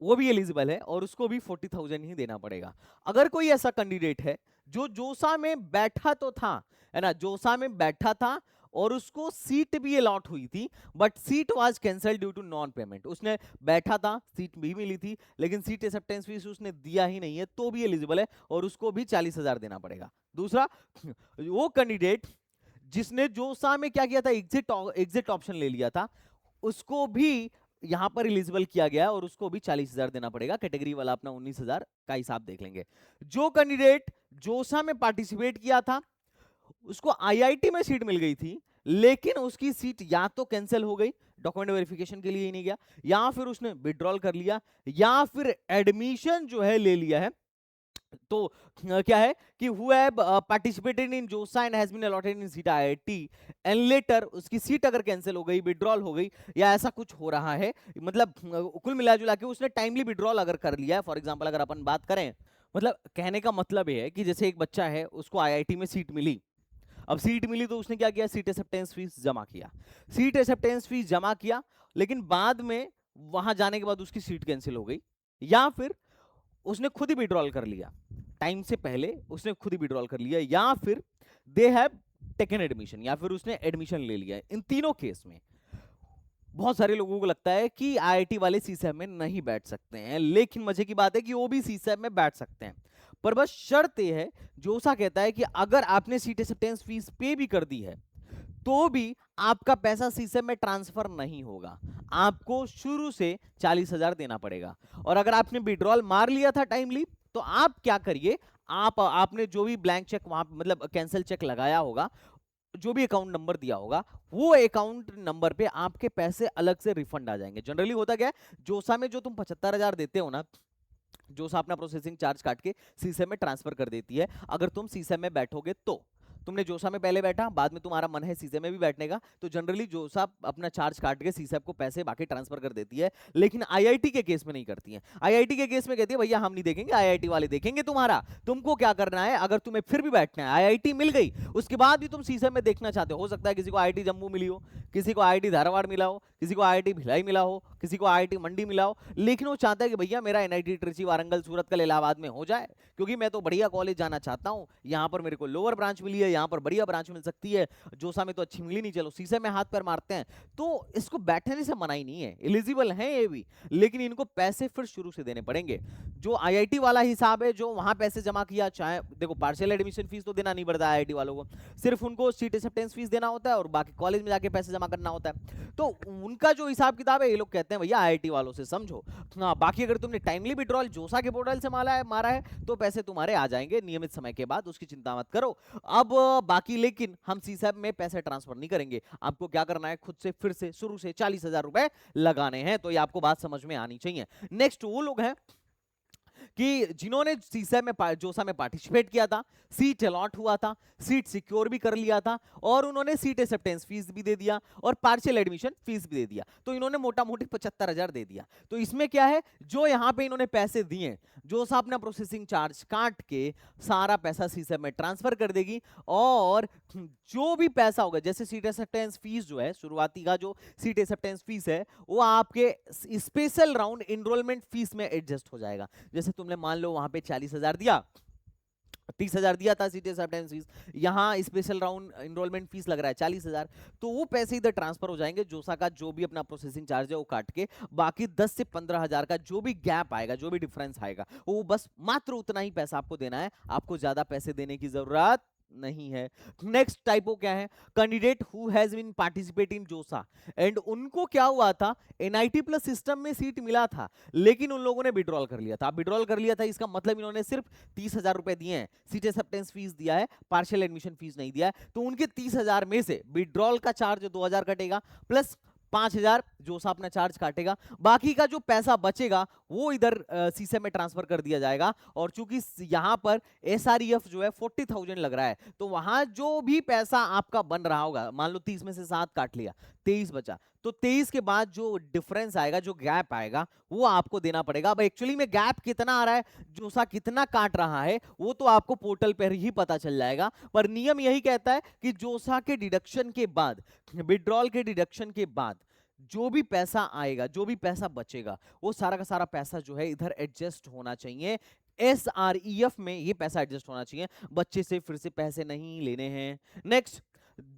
वो भी एलिजिबल है और उसको भी 40,000 ही देना पड़ेगा। अगर कोई ऐसा कैंडिडेट है जो जोसा में बैठा तो था, है ना, जोसा में बैठा था और उसको सीट भी अलॉट हुई थी, but seat was cancelled due to non payment, उसने बैठा था, सीट भी मिली थी, लेकिन सीट एक्सेप्टेंस फीस उसने दिया ही नहीं है, तो भी एलिजिबल है और उसको भी 40,000 देना पड़ेगा। दूसरा, वो कैंडिडेट जिसने जोसा में क्या किया था, एग्जिट ऑप्शन ले लिया था, उसको भी यहां पर एलिजिबल किया गया और उसको भी 40,000 देना पड़ेगा। कैटेगरी वाला अपना 19,000 का हिसाब देख लेंगे। जो कैंडिडेट जोसा में पार्टिसिपेट किया था, उसको आईआईटी में सीट मिल गई थी, लेकिन उसकी सीट या तो कैंसिल हो गई, डॉक्यूमेंट वेरिफिकेशन के लिए ही नहीं गया, या फिर उसने विड्रॉल कर लिया, या फिर एडमिशन जो है ले लिया है। तो क्या है कि who have participated in JOSA and has been allotted in seat IIT and later उसकी सीट अगर कैंसिल हो गई, विड्रॉल हो गई, या ऐसा कुछ हो रहा है, मतलब कुल मिला जुला के उसने टाइमली विड्रॉल अगर कर लिया है, फॉर एग्जांपल अगर अपन बात करें, मतलब कहने का मतलब ये है कि जैसे एक बच्चा है, उसको आईआईटी में सीट मिली, अब सीट मिली तो उसने क्या किया, सीट एक्सेप्टेंस फीस जमा किया, सीट एक्सेप्टेंस फीस जमा किया, लेकिन बाद में वहां जाने के बाद उसकी सीट कैंसिल हो गई, या फिर उसने खुद ही विड्रॉल कर लिया, टाइम से पहले उसने खुद ही विड्रॉल कर लिया, या फिर दे हैव टेकन एडमिशन, या फिर उसने एडमिशन ले लिया। इन तीनों केस में बहुत सारे लोगों को लगता है कि आईआईटी वाले सीसैट में नहीं बैठ सकते हैं, लेकिन मजे की बात है कि वो भी सीसैट में बैठ सकते हैं, पर बस शर्त यह है, जोसा कहता है कि अगर आपने सीट एक्सेप्टेंस फीस पे भी कर दी है तो भी आपका पैसा सीसैट में ट्रांसफर नहीं होगा, आपको शुरू से 40,000 देना पड़ेगा। और अगर आपने विड्रॉल मार लिया था टाइमली, तो आप क्या करिए, आपने जो भी ब्लैंक चेक वहां, मतलब कैंसिल चेक लगाया होगा, जो भी अकाउंट नंबर दिया होगा, वो अकाउंट नंबर पे आपके पैसे अलग से रिफंड आ जाएंगे। जनरली होता क्या है, जोसा में जो तुम 75,000 देते हो ना, जोसा अपना प्रोसेसिंग चार्ज काट के सीसैट में ट्रांसफर कर देती है। अगर तुम सीसैट में बैठोगे, तो तुमने जोसा में पहले बैठा, बाद में तुम्हारा मन है सीसैट में भी बैठने का, तो जनरली जोसा अपना चार्ज काट के सीसैट को पैसे बाकी ट्रांसफर कर देती है, लेकिन आईआईटी के केस में नहीं करती है। आईआईटी के केस में कहती है भैया हम नहीं देखेंगे, आईआईटी वाले देखेंगे तुम्हारा, तुमको क्या करना है, अगर तुम्हें फिर भी बैठना है, आईआईटी मिल गई उसके बाद भी तुम सीसैट में देखना चाहते हो सकता है किसी को आईआईटी जम्मू मिली हो, किसी को आईआईटी धारवाड़ मिला हो, किसी को आईआईटी भिलाई मिला हो, किसी को आईआईटी मंडी मिला हो, लेकिन वो चाहता है कि भैया मेरा एनआईटी ट्रिची, वारंगल, सूरत कल, इलाहाबाद में हो जाए, क्योंकि मैं तो बढ़िया कॉलेज जाना चाहता हूँ, यहाँ पर मेरे को लोअर ब्रांच मिली है, यहाँ पर बढ़िया ब्रांच मिल सकती है, जोसा में तो अच्छी मिली नहीं, चलो सीसैट में हाथ पैर मारते हैं। तो इसको बैठने से मना ही नहीं है, एलिजिबल है ये भी, लेकिन इनको पैसे फिर शुरू से देने पड़ेंगे। जो आईआईटी वाला हिसाब है, जो वहां पैसे जमा किया, चाहे देखो पार्शियल एडमिशन फीस तो देना नहीं पड़ता आईआईटी वालों को, सिर्फ उनको सीट एक्सेप्टेंस फीस देना होता है और बाकी कॉलेज में जाके पैसे जमा करना होता है। तो उनका जो हिसाब किताब है, ये लोग कहते हैं भैया आईआईटी वालों से समझो। हाँ, बाकी अगर तुमने टाइमली विड्रॉल जोसा के पोर्टल से मारा है तो पैसे तुम्हारे आ जाएंगे नियमित समय के बाद, उसकी चिंता मत करो। अब बाकी लेकिन हम सीसैट में पैसे ट्रांसफर नहीं करेंगे, आपको क्या करना है, खुद से फिर से शुरू से 40,000 रुपए लगाने हैं। तो ये आपको बात समझ में आनी चाहिए। नेक्स्ट वो लोग हैं कि जिन्होंने सीसैट में, जोसा में पार्टिसिपेट किया था, सीट अलॉट हुआ था, सीट सिक्योर भी कर लिया था, और उन्होंने सीट एक्सेप्टेंस फीस भी दे दिया और पार्शियल एडमिशन फीस भी दे दिया, तो इन्होंने मोटा मोटी 75,000 दे दिया। तो इसमें क्या है, जो यहां पे इन्होंने पैसे दिए, जोसा अपना प्रोसेसिंग चार्ज काट के सारा पैसा सीसैट में ट्रांसफर कर देगी, और जो भी पैसा होगा, जैसे सीट एक्सेप्टेंस फीस जो है, शुरुआती का जो सीट एक्सेप्टेंस फीस है, वो आपके स्पेशल राउंड इनरोलमेंट फीस में एडजस्ट हो जाएगा। जैसे तुमने मान लो वहां पे 40,000 दिया, 30,000 दिया था सीटी एक्सेप्टेंस फीस, यहाँ स्पेशल राउंड इनरोलमेंट फीस लग रहा है 40,000, तो वो पैसे इधर ट्रांसफर हो जाएंगे जोसा का जो भी अपना प्रोसेसिंग चार्ज है वो काट के, बाकी 10 से 15,000 का जो भी गैप आएगा, जो भी डिफरेंस आएगा, वो बस मात्र उतना ही पैसा आपको देना है, आपको ज्यादा पैसे देने की जरूरत नहीं है। नेक्स्ट टाइपो क्या है, candidate who has been participate in जोसा एंड उनको क्या हुआ था, एनआईटी प्लस सिस्टम में सीट मिला था लेकिन उन लोगों ने विड्रॉल कर लिया था। अब विड्रॉल कर लिया था इसका मतलब इन्होंने सिर्फ 30,000 रुपए दिए हैं, सीट एक्सेप्टेंस फीस दिया है, पार्शियल एडमिशन फीस नहीं दिया है, तो उनके 30,000 में से विड्रॉल का चार्ज 2,000 कटेगा प्लस 5,000 जो सा अपना चार्ज काटेगा, बाकी का जो पैसा बचेगा वो इधर सीसे में ट्रांसफर कर दिया जाएगा। और चूंकि यहां पर एसआरईएफ जो है 40,000 लग रहा है, तो वहां जो भी पैसा आपका बन रहा होगा, मान लो 30 में से 7 काट लिया, 23 बचा, तो 23 के बाद जो डिफरेंस आएगा, जो गैप आएगा, वो आपको देना पड़ेगा। अब एक्चुअली में गैप कितना आ रहा है, जोसा कितना काट रहा है, वो तो आपको पोर्टल पर ही पता चल जाएगा, पर नियम यही कहता है कि जोसा के डिडक्शन के बाद, विड्रॉल के डिडक्शन के बाद जो भी पैसा आएगा, जो भी पैसा बचेगा, वो सारा का सारा पैसा जो है इधर एडजस्ट होना चाहिए, एसआरईएफ में ये पैसा एडजस्ट होना चाहिए, बच्चे से फिर से पैसे नहीं लेने हैं। Next,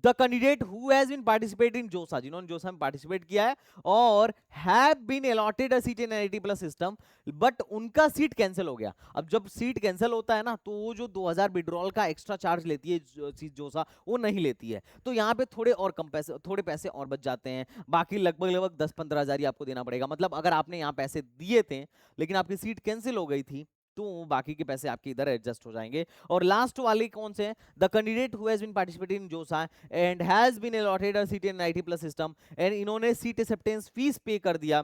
the candidate who has been participate in JoSAA, जिन्होंने जोसा में पार्टिसिपेट किया है और have been allotted a seat in NIT plus system, but उनका सीट कैंसिल हो गया। अब जब सीट कैंसिल होता है ना, तो वो जो 2,000 विड्रॉल का एक्स्ट्रा चार्ज लेती है सीट जोसा, वो नहीं लेती है, तो यहाँ पे थोड़े और कम पैसे, थोड़े पैसे और बच जाते हैं, बाकी लगभग लगभग 10-15 हजार ही आपको देना पड़ेगा। मतलब अगर आपने यहाँ पैसे दिए थे लेकिन आपकी सीट कैंसिल हो गई थी, तो बाकी के पैसे आपके इधर एडजस्ट हो जाएंगे। और लास्ट वाले कौन से हैं, the candidate who has been participating in जोसा and has been allotted a seat in IT plus system and इन्होंने सीट एक्सेप्टेंस फीस पे कर दिया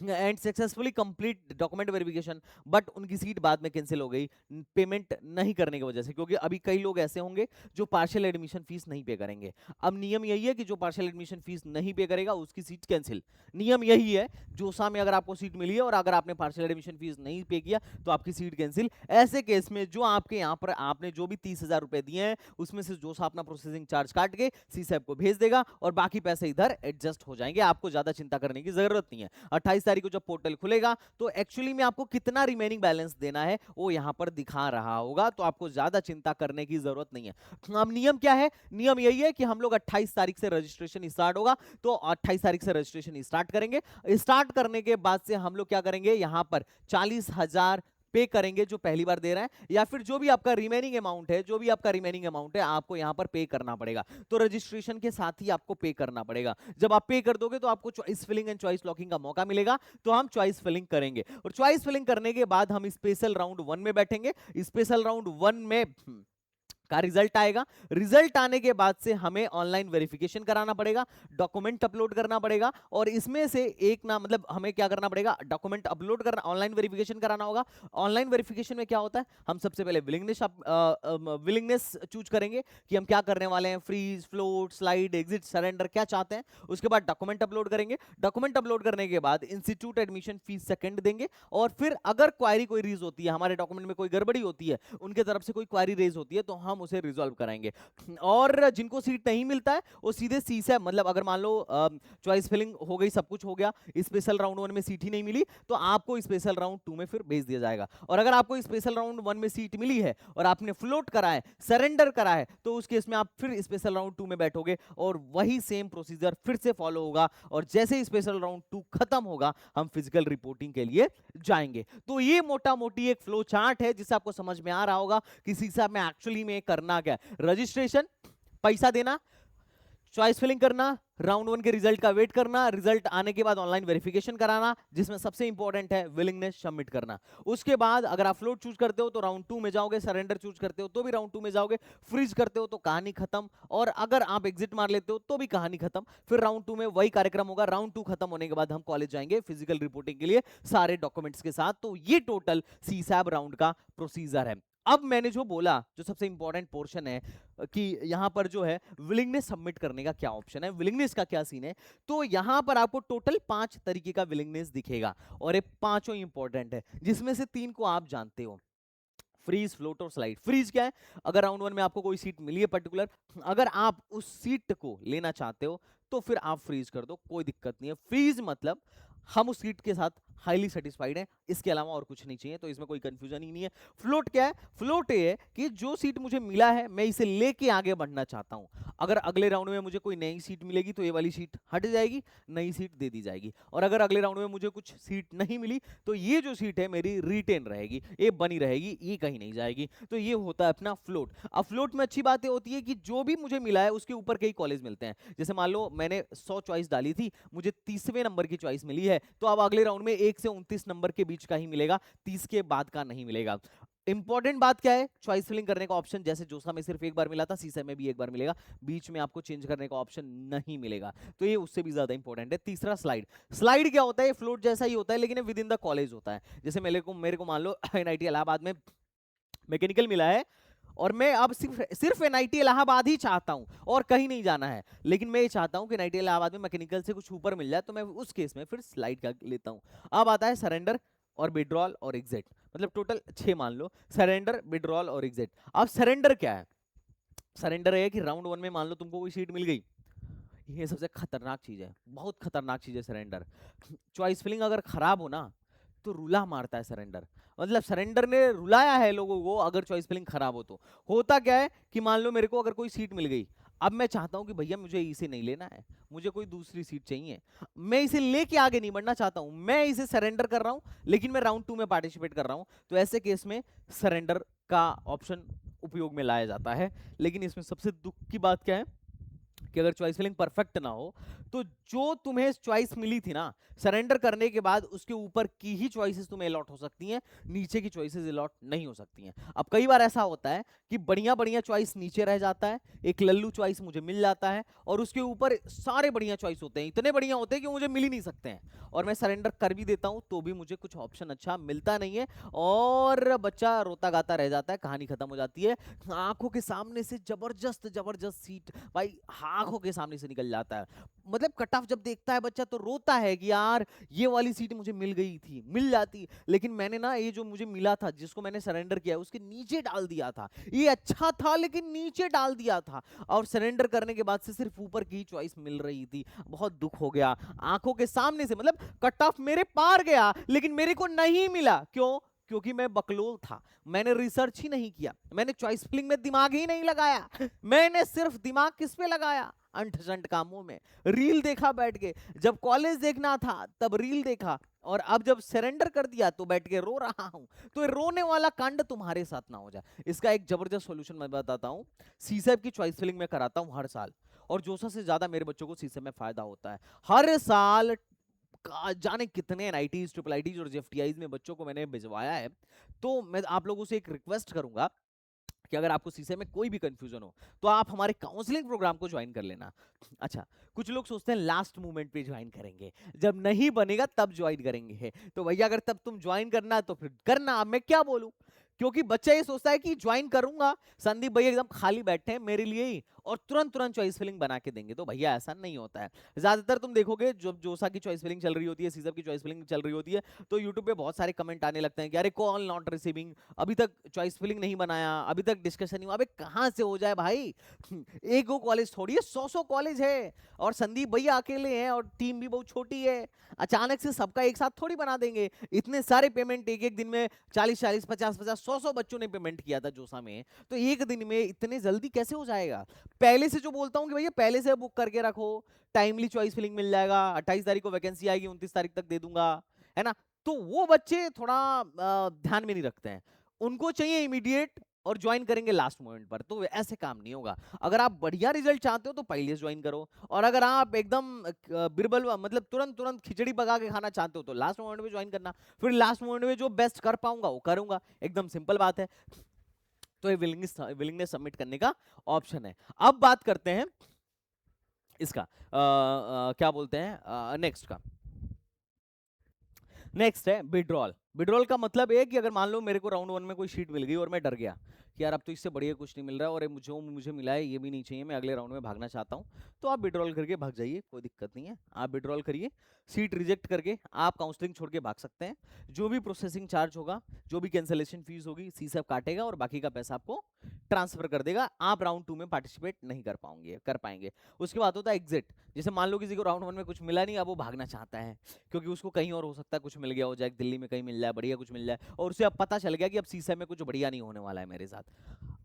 and successfully complete document verification, but उनकी सीट बाद में कैंसिल हो गई पेमेंट नहीं करने की वजह से, क्योंकि अभी कई लोग ऐसे होंगे जो पार्शियल एडमिशन फीस नहीं पे करेंगे। अब नियम यही है कि जो पार्शियल एडमिशन फीस नहीं पे करेगा उसकी सीट कैंसिल, नियम यही है। जोसा में अगर आपको सीट मिली है और अगर आपने पार्शियल एडमिशन फीस नहीं पे किया तो आपकी सीट कैंसिल। ऐसे केस में जो आपके यहाँ पर आपने जो भी 30,000 रुपए दिए हैं उसमें से जोसा अपना प्रोसेसिंग चार्ज काट के सीसैप को भेज देगा और बाकी पैसे इधर एडजस्ट हो जाएंगे, आपको ज्यादा चिंता करने की जरूरत नहीं है। 28 तारीख को जब पोर्टल खुलेगा तो एक्चुअली में आपको कितना रिमेनिंग बैलेंस देना है वो यहां पर दिखा रहा होगा, तो आपको ज्यादा चिंता करने की जरूरत नहीं है। अब नियम क्या है, नियम यही है कि हम लोग 28 तारीख से रजिस्ट्रेशन स्टार्ट होगा, तो 28 तारीख से रजिस्ट्रेशन स्टार्ट करेंगे। स्टार्ट करने के बाद से हम लोग क्या करेंगे, यहां पर 40,000 पे करेंगे जो पहली बार दे रहे हैं, या फिर जो भी आपका रिमेनिंग अमाउंट है, जो भी आपका रिमेनिंग अमाउंट है आपको यहां पर पे करना पड़ेगा। तो रजिस्ट्रेशन के साथ ही आपको पे करना पड़ेगा। जब आप पे कर दोगे तो आपको choice filling and choice locking का मौका मिलेगा, तो हम चॉइस फिलिंग करेंगे और चॉइस फिलिंग करने के बाद हम स्पेशल राउंड 1 में बैठेंगे। स्पेशल राउंड 1 में का रिजल्ट आएगा, रिजल्ट आने के बाद से हमें ऑनलाइन वेरिफिकेशन कराना पड़ेगा, डॉक्यूमेंट अपलोड करना पड़ेगा, और इसमें से एक ना मतलब हमें क्या करना पड़ेगा, डॉक्यूमेंट अपलोड करना, ऑनलाइन वेरिफिकेशन कराना होगा। ऑनलाइन वेरिफिकेशन में क्या होता है, हम सबसे पहले विलिंगनेस चूज करेंगे कि हम क्या करने वाले हैं, freeze, float, slide, exit, surrender क्या चाहते हैं। उसके बाद डॉक्यूमेंट अपलोड करेंगे, डॉक्यूमेंट अपलोड करने के बाद इंस्टीट्यूट एडमिशन फीस सेकंड देंगे, और फिर अगर क्वारी कोई रेज होती है, हमारे डॉक्यूमेंट में कोई गड़बड़ी होती है, उनके तरफ से कोई क्वारी रेज होती है, तो हम उसे रिजॉल्व कराएंगे। और जिनको सीट नहीं मिलता है वो सीधे सीसैप, मतलब अगर मान लो चॉइस फिलिंग हो गई, सब कुछ हो गया, स्पेशल राउंड 1 में सीट ही नहीं मिली, तो आपको स्पेशल राउंड 2 में फिर भेज दिया जाएगा। और अगर आपको स्पेशल राउंड 1 में सीट मिली है और आपने फ्लोट करा है, सरेंडर करा है, तो उस केस में आप फिर स्पेशल राउंड 2 में बैठोगे और वही सेम प्रोसीजर फिर से फॉलो होगा, और जैसे ही स्पेशल राउंड 2 खत्म होगा हम फिजिकल रिपोर्टिंग के लिए जाएंगे। तो ये मोटा मोटी एक फ्लो चार्ट है जिससे आपको समझ में आ रहा होगा कि सीसैप में एक्चुअली में करना क्या है। रजिस्ट्रेशन, पैसा देना, चॉइस फिलिंग करना, राउंड 1 के रिजल्ट का वेट करना, रिजल्ट आने के बाद ऑनलाइन वेरिफिकेशन कराना, जिसमें सबसे इंपॉर्टेंट है विलिंगनेस सबमिट करना। उसके बाद अगर आप फ्लोट चूज करते हो तो राउंड 2 में जाओगे, सरेंडर चूज करते हो तो भी राउंड 2 में जाओगे, फ्रीज करते हो तो कहानी खत्म, और अगर आप एग्जिट मार लेते हो तो भी कहानी खत्म। फिर राउंड 2 में वही कार्यक्रम होगा, राउंड 2 खत्म होने के बाद हम कॉलेज जाएंगे फिजिकल रिपोर्टिंग के लिए सारे डॉक्यूमेंट्स के साथ। तो ये टोटल सीसैप राउंड का प्रोसीजर है। अब मैंने जो बोला, जो सबसे इंपॉर्टेंट पोर्शन है कि यहां पर जो है विलिंगनेस सबमिट करने का क्या ऑप्शन है, विलिंगनेस का क्या सीन है, तो यहां पर आपको टोटल 5 तरीके का विलिंगनेस दिखेगा, और ये पांचों इंपॉर्टेंट है, जिसमें से 3 को आप जानते हो, फ्रीज, फ्लोट और स्लाइड। फ्रीज क्या है, अगर राउंड 1 में आपको कोई सीट मिली है पर्टिकुलर, अगर आप उस सीट को लेना चाहते हो तो फिर आप फ्रीज कर दो, कोई दिक्कत नहीं है। फ्रीज मतलब हम उस सीट के साथ हाईली सेटिस्फाइड हैं, इसके अलावा और कुछ नहीं चाहिए, तो इसमें कोई कंफ्यूजन ही नहीं है। फ्लोट क्या है? फ्लोट ये है कि जो सीट मुझे मिला है मैं इसे लेके आगे बढ़ना चाहता हूं। अगर अगले राउंड में मुझे कोई नई सीट मिलेगी तो ये वाली सीट हट जाएगी, नई सीट दे दी जाएगी, और अगर अगले राउंड में मुझे कुछ सीट नहीं मिली तो ये जो सीट है मेरी रिटेन रहेगी, ये बनी रहेगी, ये कहीं नहीं जाएगी। तो ये होता है अपना फ्लोट। अब फ्लोट में अच्छी बात ये होती है कि जो भी मुझे मिला है उसके ऊपर कई कॉलेज मिलते हैं। जैसे मान लो मैंने 100 चॉइस डाली थी, मुझे 30वें नंबर की चॉइस मिली है, तो अब अगले राउंड में 1 से 29 नंबर के बीच का ही मिलेगा, 30 के बाद का नहीं मिलेगा। इंपॉर्टेंट बात क्या है? चॉइस फिलिंग करने का ऑप्शन जैसे जोसा में सिर्फ एक बार मिला था, सीसा में भी एक बार मिलेगा, बीच में आपको चेंज करने का ऑप्शन नहीं मिलेगा, तो ये उससे भी ज्यादा इंपॉर्टेंट है। तीसरा स्लाइड। स्लाइड क्या होता है? फ्लोट जैसा ही होता है लेकिन विद इन द कॉलेज होता है। जैसे मेरे को मान लो एनआईटी इलाहाबाद में मैकेनिकल मिला है, और मैं अब सिर्फ एनआईटी इलाहाबाद ही चाहता हूं और कहीं नहीं जाना है, लेकिन मैं ये चाहता हूं कि एनआईटी इलाहाबाद में मैकेनिकल से कुछ ऊपर मिल जाए, तो मैं उस केस में फिर स्लाइड का लेता हूं। अब आता है सरेंडर और विड्रॉल और एग्जिट, मतलब टोटल 6 मान लो, सरेंडर, विड्रॉल और एग्जिट। अब सरेंडर क्या है? सरेंडर है कि राउंड 1 में मान लो तुमको कोई सीट मिल गई, ये सबसे खतरनाक चीज है, बहुत खतरनाक चीज है सरेंडर। चॉइस फिलिंग अगर खराब हो ना तो रुला मारता है सरेंडर, मतलब सरेंडर ने रुलाया है लोगों को अगर चॉइस फिलिंग खराब हो तो। होता क्या है कि मान लो मेरे को अगर कोई सीट मिल गई, अब मैं चाहता हूं कि भैया मुझे इसे नहीं लेना है, मुझे कोई दूसरी सीट चाहिए, मैं इसे लेके आगे नहीं बढ़ना चाहता हूं, मैं इसे सरेंडर कर रहा हूं, लेकिन मैं राउंड 2 में पार्टिसिपेट कर रहा हूं, तो ऐसे केस में सरेंडर का ऑप्शन उपयोग में लाया जाता है। लेकिन इसमें सबसे दुख की बात क्या है कि अगर चॉइस फिलिंग परफेक्ट ना हो तो जो तुम्हें चॉइस मिली थी ना, सरेंडर करने के बाद उसके ऊपर की ही चॉइसेस तुम्हें अलॉट हो सकती हैं, नीचे की चॉइसेस अलॉट नहीं हो सकती हैं। अब कई बार ऐसा होता है कि बढ़िया बढ़िया चॉइस नीचे रह जाता है, एक लल्लू चॉइस मुझे मिल जाता है, और उसके ऊपर सारे बढ़िया चॉइस होते हैं, इतने बढ़िया होते हैं कि मुझे मिल ही नहीं सकते हैं, और मैं सरेंडर कर भी देता हूं तो भी मुझे कुछ ऑप्शन अच्छा मिलता नहीं है, और बच्चा रोता गाता रह जाता है, कहानी खत्म हो जाती है। आंखों के सामने से जबरदस्त जबरदस्त सीट भाई आंखों के सामने से निकल जाता है, मतलब कट ऑफ जब देखता है बच्चा तो रोता है कि यार ये वाली सीट मुझे मिल गई थी, मिल जाती, लेकिन मैंने ना ये जो मुझे मिला था, जिसको मैंने सरेंडर किया उसके नीचे डाल दिया था, ये अच्छा था लेकिन नीचे डाल दिया था, और सरेंडर करने के बाद से सिर्फ ऊपर की चॉइस मिल रही थी, बहुत दुख हो गया। आंखों के सामने से, मतलब कट ऑफ मेरे पार गया लेकिन मेरे को नहीं मिला, क्यों? क्योंकि मैं बकलोल था, मैंने रिसर्च ही नहीं किया, मैंने चॉइस फिलिंग में दिमाग ही नहीं लगाया, मैंने सिर्फ दिमाग किस पे लगाया? अंट शंट कामों में, रील देखा बैठ के, जब कॉलेज देखना था तब रील देखा, और अब जब सरेंडर कर दिया तो बैठ के रो रहा हूं। तो ये रोने वाला कांड तुम्हारे साथ ना हो जाए, इसका एक जबरदस्त सॉल्यूशन मैं बताता हूं। सीसेब की चॉइस फिलिंग में कराता हूं हर साल, और जोसा से ज्यादा मेरे बच्चों को सीसेब में फायदा होता है। हर साल जाने कितने एनआईटीज, ट्रिपल आईटीज और जेएफटीआईज में बच्चों को मैंने भिजवाया है। तो मैं आप लोगों से एक रिक्वेस्ट करूंगा कि अगर आपको सीसे में कोई भी कंफ्यूजन हो तो आप हमारे काउंसलिंग प्रोग्राम को ज्वाइन कर लेना। अच्छा, कुछ लोग सोचते हैं लास्ट मोमेंट पे ज्वाइन करेंगे, जब नहीं बनेगा तब ज्वाइन करेंगे, तो भैया अगर तब तुम ज्वाइन करना है तो फिर करना, अब मैं क्या बोलूं, क्योंकि बच्चा ये सोचता है कि ज्वाइन करूंगा, संदीप भैया एकदम खाली बैठे हैं मेरे लिए ही और तुरंत तुरंत चॉइस फिलिंग बना के देंगे, तो भैया ऐसा नहीं होता है। ज्यादातर तुम देखोगे जब जोसा की चॉइस फिलिंग चल रही होती है, सीजर की चॉइस फिलिंग चल रही होती है, तो यूट्यूब पे बहुत सारे कमेंट आने लगते हैं कि अरे कॉल नॉट रिसीविंग, अभी तक चॉइस फिलिंग नहीं बनाया, अभी तक डिस्कशन नहीं हुआ। अबे कहां से हो जाए भाई, एक गो कॉलेज थोड़ी है, 100 कॉलेज है, और संदीप भैया अकेले हैं और टीम भी बहुत छोटी है, अचानक से सबका एक साथ थोड़ी बना देंगे। इतने सारे पेमेंट एक एक दिन में 40-40, 50-50, 100 बच्चों ने पेमेंट किया था जोसा में, तो एक दिन में इतने जल्दी कैसे हो जाएगा? पहले से जो बोलता हूं कि भैया पहले से बुक करके रखो, टाइमली चॉइस फिलिंग मिल जाएगा, 28 तारीख को वैकेंसी आएगी, 29 तारीख तक दे दूंगा, है ना? तो वो बच्चे थोड़ा ध्यान में नहीं रखते हैं, उनको चाहिए इमीडिएट और ज्वाइन करेंगे लास्ट मोमेंट पर, तो ऐसे काम नहीं होगा। अगर आप बढ़िया रिजल्ट चाहते हो तो पहले ज्वाइन करो, और अगर आप एकदम बिरबल मतलब तुरंत तुरंत खिचड़ी पका के खाना चाहते हो तो लास्ट मोमेंट में ज्वाइन करना, फिर लास्ट मोमेंट में जो बेस्ट कर पाऊंगा वो करूंगा, एकदम सिंपल बात है। तो ये विलिंगनेस सबमिट करने का ऑप्शन है। अब बात करते हैं इसका क्या बोलते हैं नेक्स्ट का। नेक्स्ट है विड्रॉल। विड्रॉल का मतलब है कि अगर मान लो मेरे को राउंड 1 में कोई शीट मिल गई और मैं डर गया कि यार अब तो इससे बढ़िया कुछ नहीं मिल रहा है और जो मुझे मिला है ये भी नहीं चाहिए, मैं अगले राउंड में भागना चाहता हूँ, तो आप विड्रॉल करके भाग जाइए, कोई दिक्कत नहीं है। आप विड्रॉल करिए, सीट रिजेक्ट करके आप काउंसलिंग छोड़ के भाग सकते हैं। जो भी प्रोसेसिंग चार्ज होगा, जो भी कैंसिलेशन फीस होगी, सीसैप काटेगा और बाकी का पैसा आपको ट्रांसफर कर देगा। आप राउंड 2 में पार्टिसिपेट नहीं कर पाएंगे। उसके बाद होता है एग्जिट। जैसे मान लो किसी को राउंड 1 में कुछ मिला नहीं, अब वो भागना चाहता है क्योंकि उसको कहीं और हो सकता है कुछ मिल गया हो जाए, दिल्ली में कहीं मिल जाए, बढ़िया कुछ मिल जाए, और उसे अब पता चल गया कि अब सीसैप में कुछ बढ़िया नहीं होने वाला है मेरे साथ।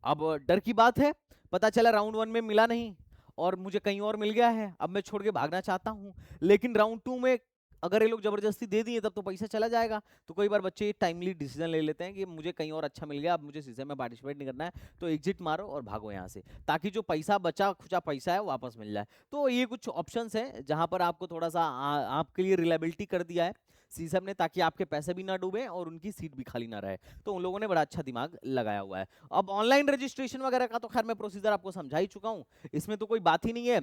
अब डर की बात है, पता चला राउंड 1 में मिला नहीं और मुझे कहीं और मिल गया है, अब मैं छोड़ के भागना चाहता हूँ, लेकिन राउंड 2 में अगर ये लोग जबरदस्ती दे दिए तब तो पैसा चला जाएगा। तो कई बार बच्चे टाइमली डिसीजन ले लेते हैं कि मुझे कहीं और अच्छा मिल गया, अब मुझे सीजन में पार्टिसिपेट नहीं करना है, तो एग्जिट मारो और भागो यहाँ से, ताकि जो पैसा बचा खुचा पैसा है वापस मिल जाए। तो ये कुछ ऑप्शंस हैं जहां पर आपको थोड़ा सा आपके लिए रिलायबिलिटी कर दिया है सीसम ने, ताकि आपके पैसे भी ना डूबे और उनकी सीट भी खाली ना रहे। तो उन लोगों ने बड़ा अच्छा दिमाग लगाया हुआ है। अब ऑनलाइन रजिस्ट्रेशन वगैरह का तो खैर मैं प्रोसीजर आपको समझा ही चुका हूँ, इसमें तो कोई बात ही नहीं है।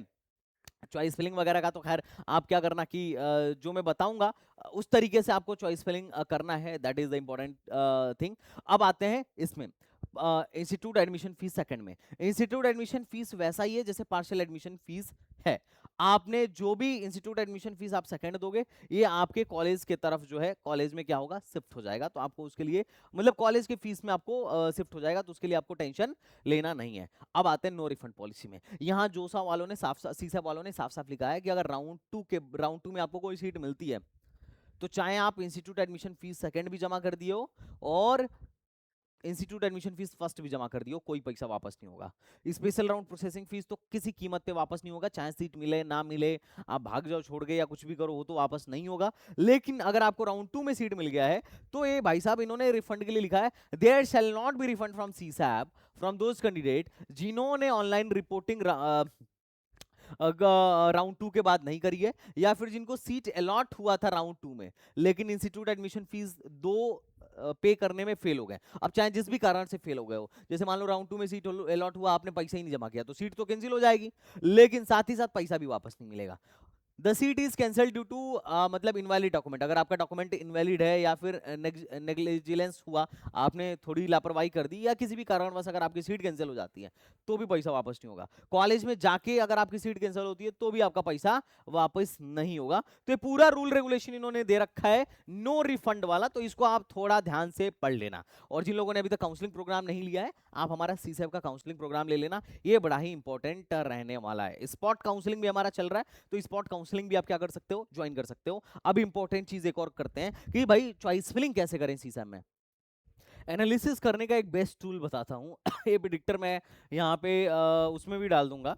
चॉइस फिलिंग वगैरह का तो खैर आप क्या करना कि जो मैं बताऊंगा उस तरीके से आपको चॉइस फिलिंग करना है, that is the important thing. अब आते हैं इसमें इंस्टीट्यूट एडमिशन फीस सेकंड में। इंस्टीट्यूट एडमिशन फीस वैसा ही है जैसे पार्शियल एडमिशन फीस है। आपने जो भी इंस्टीट्यूट एडमिशन फीस आप सेकंड दोगे, ये आपके कॉलेज के तरफ जो है, कॉलेज में क्या होगा, शिफ्ट हो जाएगा। तो आपको उसके लिए मतलब कॉलेज के फीस में आपको शिफ्ट हो जाएगा, तो उसके लिए आपको टेंशन लेना नहीं है। अब आते हैं नो रिफंड पॉलिसी में। यहाँ जोसा वालों ने सीसा वालों ने साफ साफ लिखा है कि अगर राउंड टू में आपको कोई सीट मिलती है, तो चाहे आप इंस्टीट्यूट एडमिशन फीस सेकंड भी जमा कर दियो और इंस्टीट्यूट एडमिशन फीस फर्स्ट भी जमा कर दियो, कोई पैसा वापस नहीं होगा। स्पेशल राउंड प्रोसेसिंग फीस तो किसी कीमत पे वापस नहीं होगा, चाहे सीट मिले ना मिले, आप भाग जाओ छोड़ के या कुछ भी करो, वो तो वापस नहीं होगा। लेकिन अगर आपको राउंड 2 में सीट मिल गया है, तो ये भाई साहब इन्होंने रिफंड के लिए लिखा है, there shall not be refund from CSAB from those candidate जिन्होंने ऑनलाइन रिपोर्टिंग राउंड 2 के बाद नहीं करी है, या फिर जिनको सीट अलॉट हुआ था राउंड 2 में लेकिन इंस्टीट्यूट एडमिशन फीस दो पे करने में फेल हो गए। अब चाहे जिस भी कारण से फेल हो गए हो, जैसे मान लो राउंड 2 में सीट अलॉट हुआ, आपने पैसा ही नहीं जमा किया, तो सीट तो कैंसिल हो जाएगी, लेकिन साथ ही साथ पैसा भी वापस नहीं मिलेगा। The seat is cancel due to मतलब इनवैलिड डॉक्यूमेंट। अगर आपका डॉक्यूमेंट इनवैलिड है या फिर नेग्लिजिलेंस हुआ, आपने थोड़ी लापरवाही कर दी या किसी भी कारणवश अगर आपकी सीट कैंसिल हो जाती है, तो भी पैसा वापस नहीं होगा। कॉलेज में जाके अगर आपकी सीट कैंसिल होती है तो भी आपका पैसा वापस नहीं होगा। तो ये पूरा रूल रेगुलेशन इन्होंने दे रखा है नो रिफंड वाला, तो इसको आप थोड़ा ध्यान से पढ़ लेना। और जिन लोगों ने अभी तक काउंसलिंग प्रोग्राम नहीं लिया है, आप हमारा सीसेब का काउंसलिंग प्रोग्राम ले लेना, ये बड़ा ही इंपॉर्टेंट रहने वाला है। स्पॉट काउंसलिंग भी हमारा चल रहा है, तो स्पॉट काउंसलिंग भी आप क्या कर सकते हो, ज्वाइन कर सकते हो। अब इंपॉर्टेंट चीज एक और करते हैं कि भाई चॉइस फिलिंग कैसे करें सीसैप में। एनालिसिस करने का एक बेस्ट टूल बताता हूँ ये प्रिडिक्टर मैं यहाँ पे उसमें भी डाल दूंगा,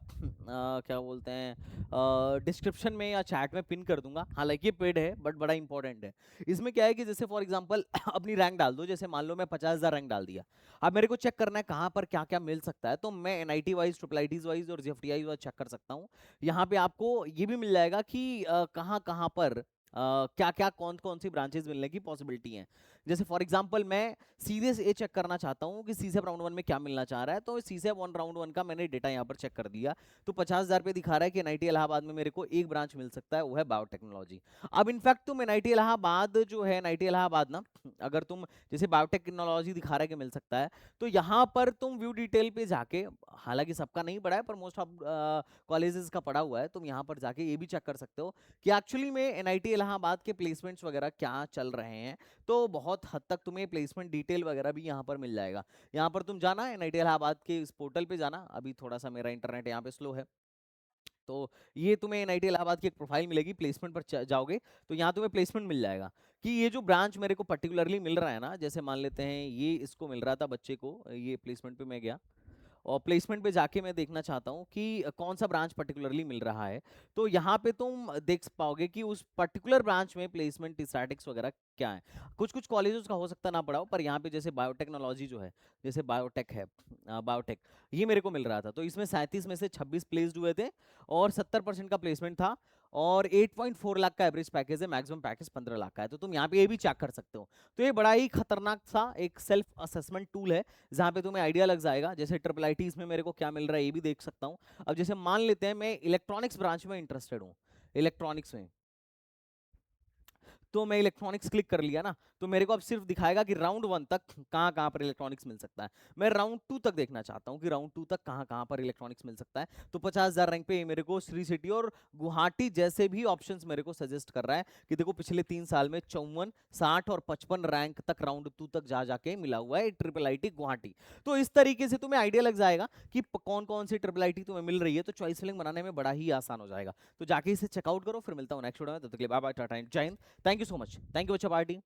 क्या बोलते हैं, डिस्क्रिप्शन में या चैट में पिन कर दूंगा। हालांकि ये पेड है बट बड़ा इंपॉर्टेंट है। इसमें क्या है कि जैसे फॉर एग्जांपल अपनी रैंक डाल दो, जैसे मान लो मैं 50,000 रैंक डाल दिया। अब मेरे को चेक करना है कहाँ पर क्या क्या मिल सकता है, तो मैं NIT wise, triple ITs wise और जीएफटीआई वाइज चेक कर सकता हूँ। यहाँ पे आपको ये भी मिल जाएगा कि कहाँ कहाँ पर क्या क्या कौन कौन सी ब्रांचेस मिलने की पॉसिबिलिटी है। जैसे फॉर एग्जांपल मैं सीधे से ये चेक करना चाहता हूँ कि सीसेप राउंड 1 में क्या मिलना चाह रहा है, तो सीसेप वन राउंड 1 का मैंने डेटा यहाँ पर चेक कर दिया। तो 50,000 पे दिखा रहा है कि एनआईटी इलाहाबाद में मेरे को एक ब्रांच मिल सकता है, वो है बायोटेक्नोलॉजी। अब इनफैक्ट तुम एनआईटी इलाहाबाद जो है, एनआईटी इलाहाबाद ना, अगर तुम जैसे बायोटेक्नोलॉजी दिखा रहा है कि मिल सकता है, तो यहाँ पर तुम व्यू डिटेल पे जाके, हालांकि सबका नहीं पड़ा है पर मोस्ट ऑफ कॉलेजेस का पड़ा हुआ है, तुम यहाँ पर जाके ये भी चेक कर सकते हो कि एक्चुअली में एनआईटी इलाहाबाद के प्लेसमेंट्स वगैरह क्या चल रहे हैं। तो बहुत हद तक तुम्हें प्लेसमेंट डिटेल वगैरह भी यहाँ पर मिल जाएगा। यहाँ पर तुम जाना एनआईटी इलाहाबाद के इस पोर्टल पे जाना, अभी थोड़ा सा मेरा इंटरनेट यहाँ पे स्लो है, तो ये तुम्हें एनआईटी इलाहाबाद की एक प्रोफाइल मिलेगी, प्लेसमेंट पर जाओगे तो यहाँ तुम्हें प्लेसमेंट मिल जाएगा कि ये जो ब्रांच मेरे को पर्टिकुलरली मिल रहा है ना, जैसे मान लेते हैं ये इसको मिल रहा था बच्चे को, ये प्लेसमेंट पे मैं गया और प्लेसमेंट पे जाके मैं देखना चाहता हूँ कि कौन सा ब्रांच पर्टिकुलरली मिल रहा है। तो यहाँ पे तुम देख पाओगे कि उस पर्टिकुलर ब्रांच में प्लेसमेंट स्टैटिक्स वगैरह क्या है। कुछ कुछ कॉलेजेस का हो सकता ना पड़ा हो, पर यहाँ पे जैसे बायोटेक्नोलॉजी जो है, जैसे बायोटेक है, बायोटेक, ये मेरे को मिल रहा था, तो इसमें 37 में से 26 प्लेस्ड हुए थे और 70% का प्लेसमेंट था और 8.4 लाख का एवरेज पैकेज है, मैक्सिमम पैकेज 15 लाख का है। तो तुम यहाँ पे ये भी चेक कर सकते हो। तो ये बड़ा ही खतरनाक सा एक सेल्फ असेसमेंट टूल है, जहाँ पे तुम्हें आइडिया लग जाएगा। जैसे ट्रिपल आईटी में मेरे को क्या मिल रहा है ये भी देख सकता हूँ। अब जैसे मान लेते हैं मैं इलेक्ट्रॉनिक्स ब्रांच में इंटरेस्टेड हूँ, इलेक्ट्रॉनिक्स में, तो मैं इलेक्ट्रॉनिक्स क्लिक कर लिया ना, तो मेरे को अब सिर्फ दिखाएगा कि राउंड 1 तक कहाँ कहाँ पर इलेक्ट्रॉनिक्स मिल सकता है। मैं राउंड 2 तक देखना चाहता हूँ कि राउंड 2 तक कहाँ कहाँ पर इलेक्ट्रॉनिक्स मिल सकता है। तो 50,000 रैंक पे मेरे को श्री सिटी और गुवाहाटी जैसे भी ऑप्शंस मेरे को सजेस्ट कर रहा है कि देखो पिछले 3 साल में 54, 60 और 55 रैंक तक राउंड 2 तक जा जाके मिला हुआ है ट्रिपल आईटी गुवाहाटी। तो इस तरीके से तुम्हें आइडिया लग जाएगा कि कौन कौन सी ट्रिपल आईटी तुम्हें मिल रही है, तो चॉइस फिलिंग बनाने में बड़ा ही आसान हो जाएगा। तो जाके इसे चेकआउट करो, फिर मिलता हूँ नेक्स्ट वीडियो में, तब तक के लिए बाय बाय, टाटा एंड जय Hind. Thank you so much, thank you बच्चा पार्टी।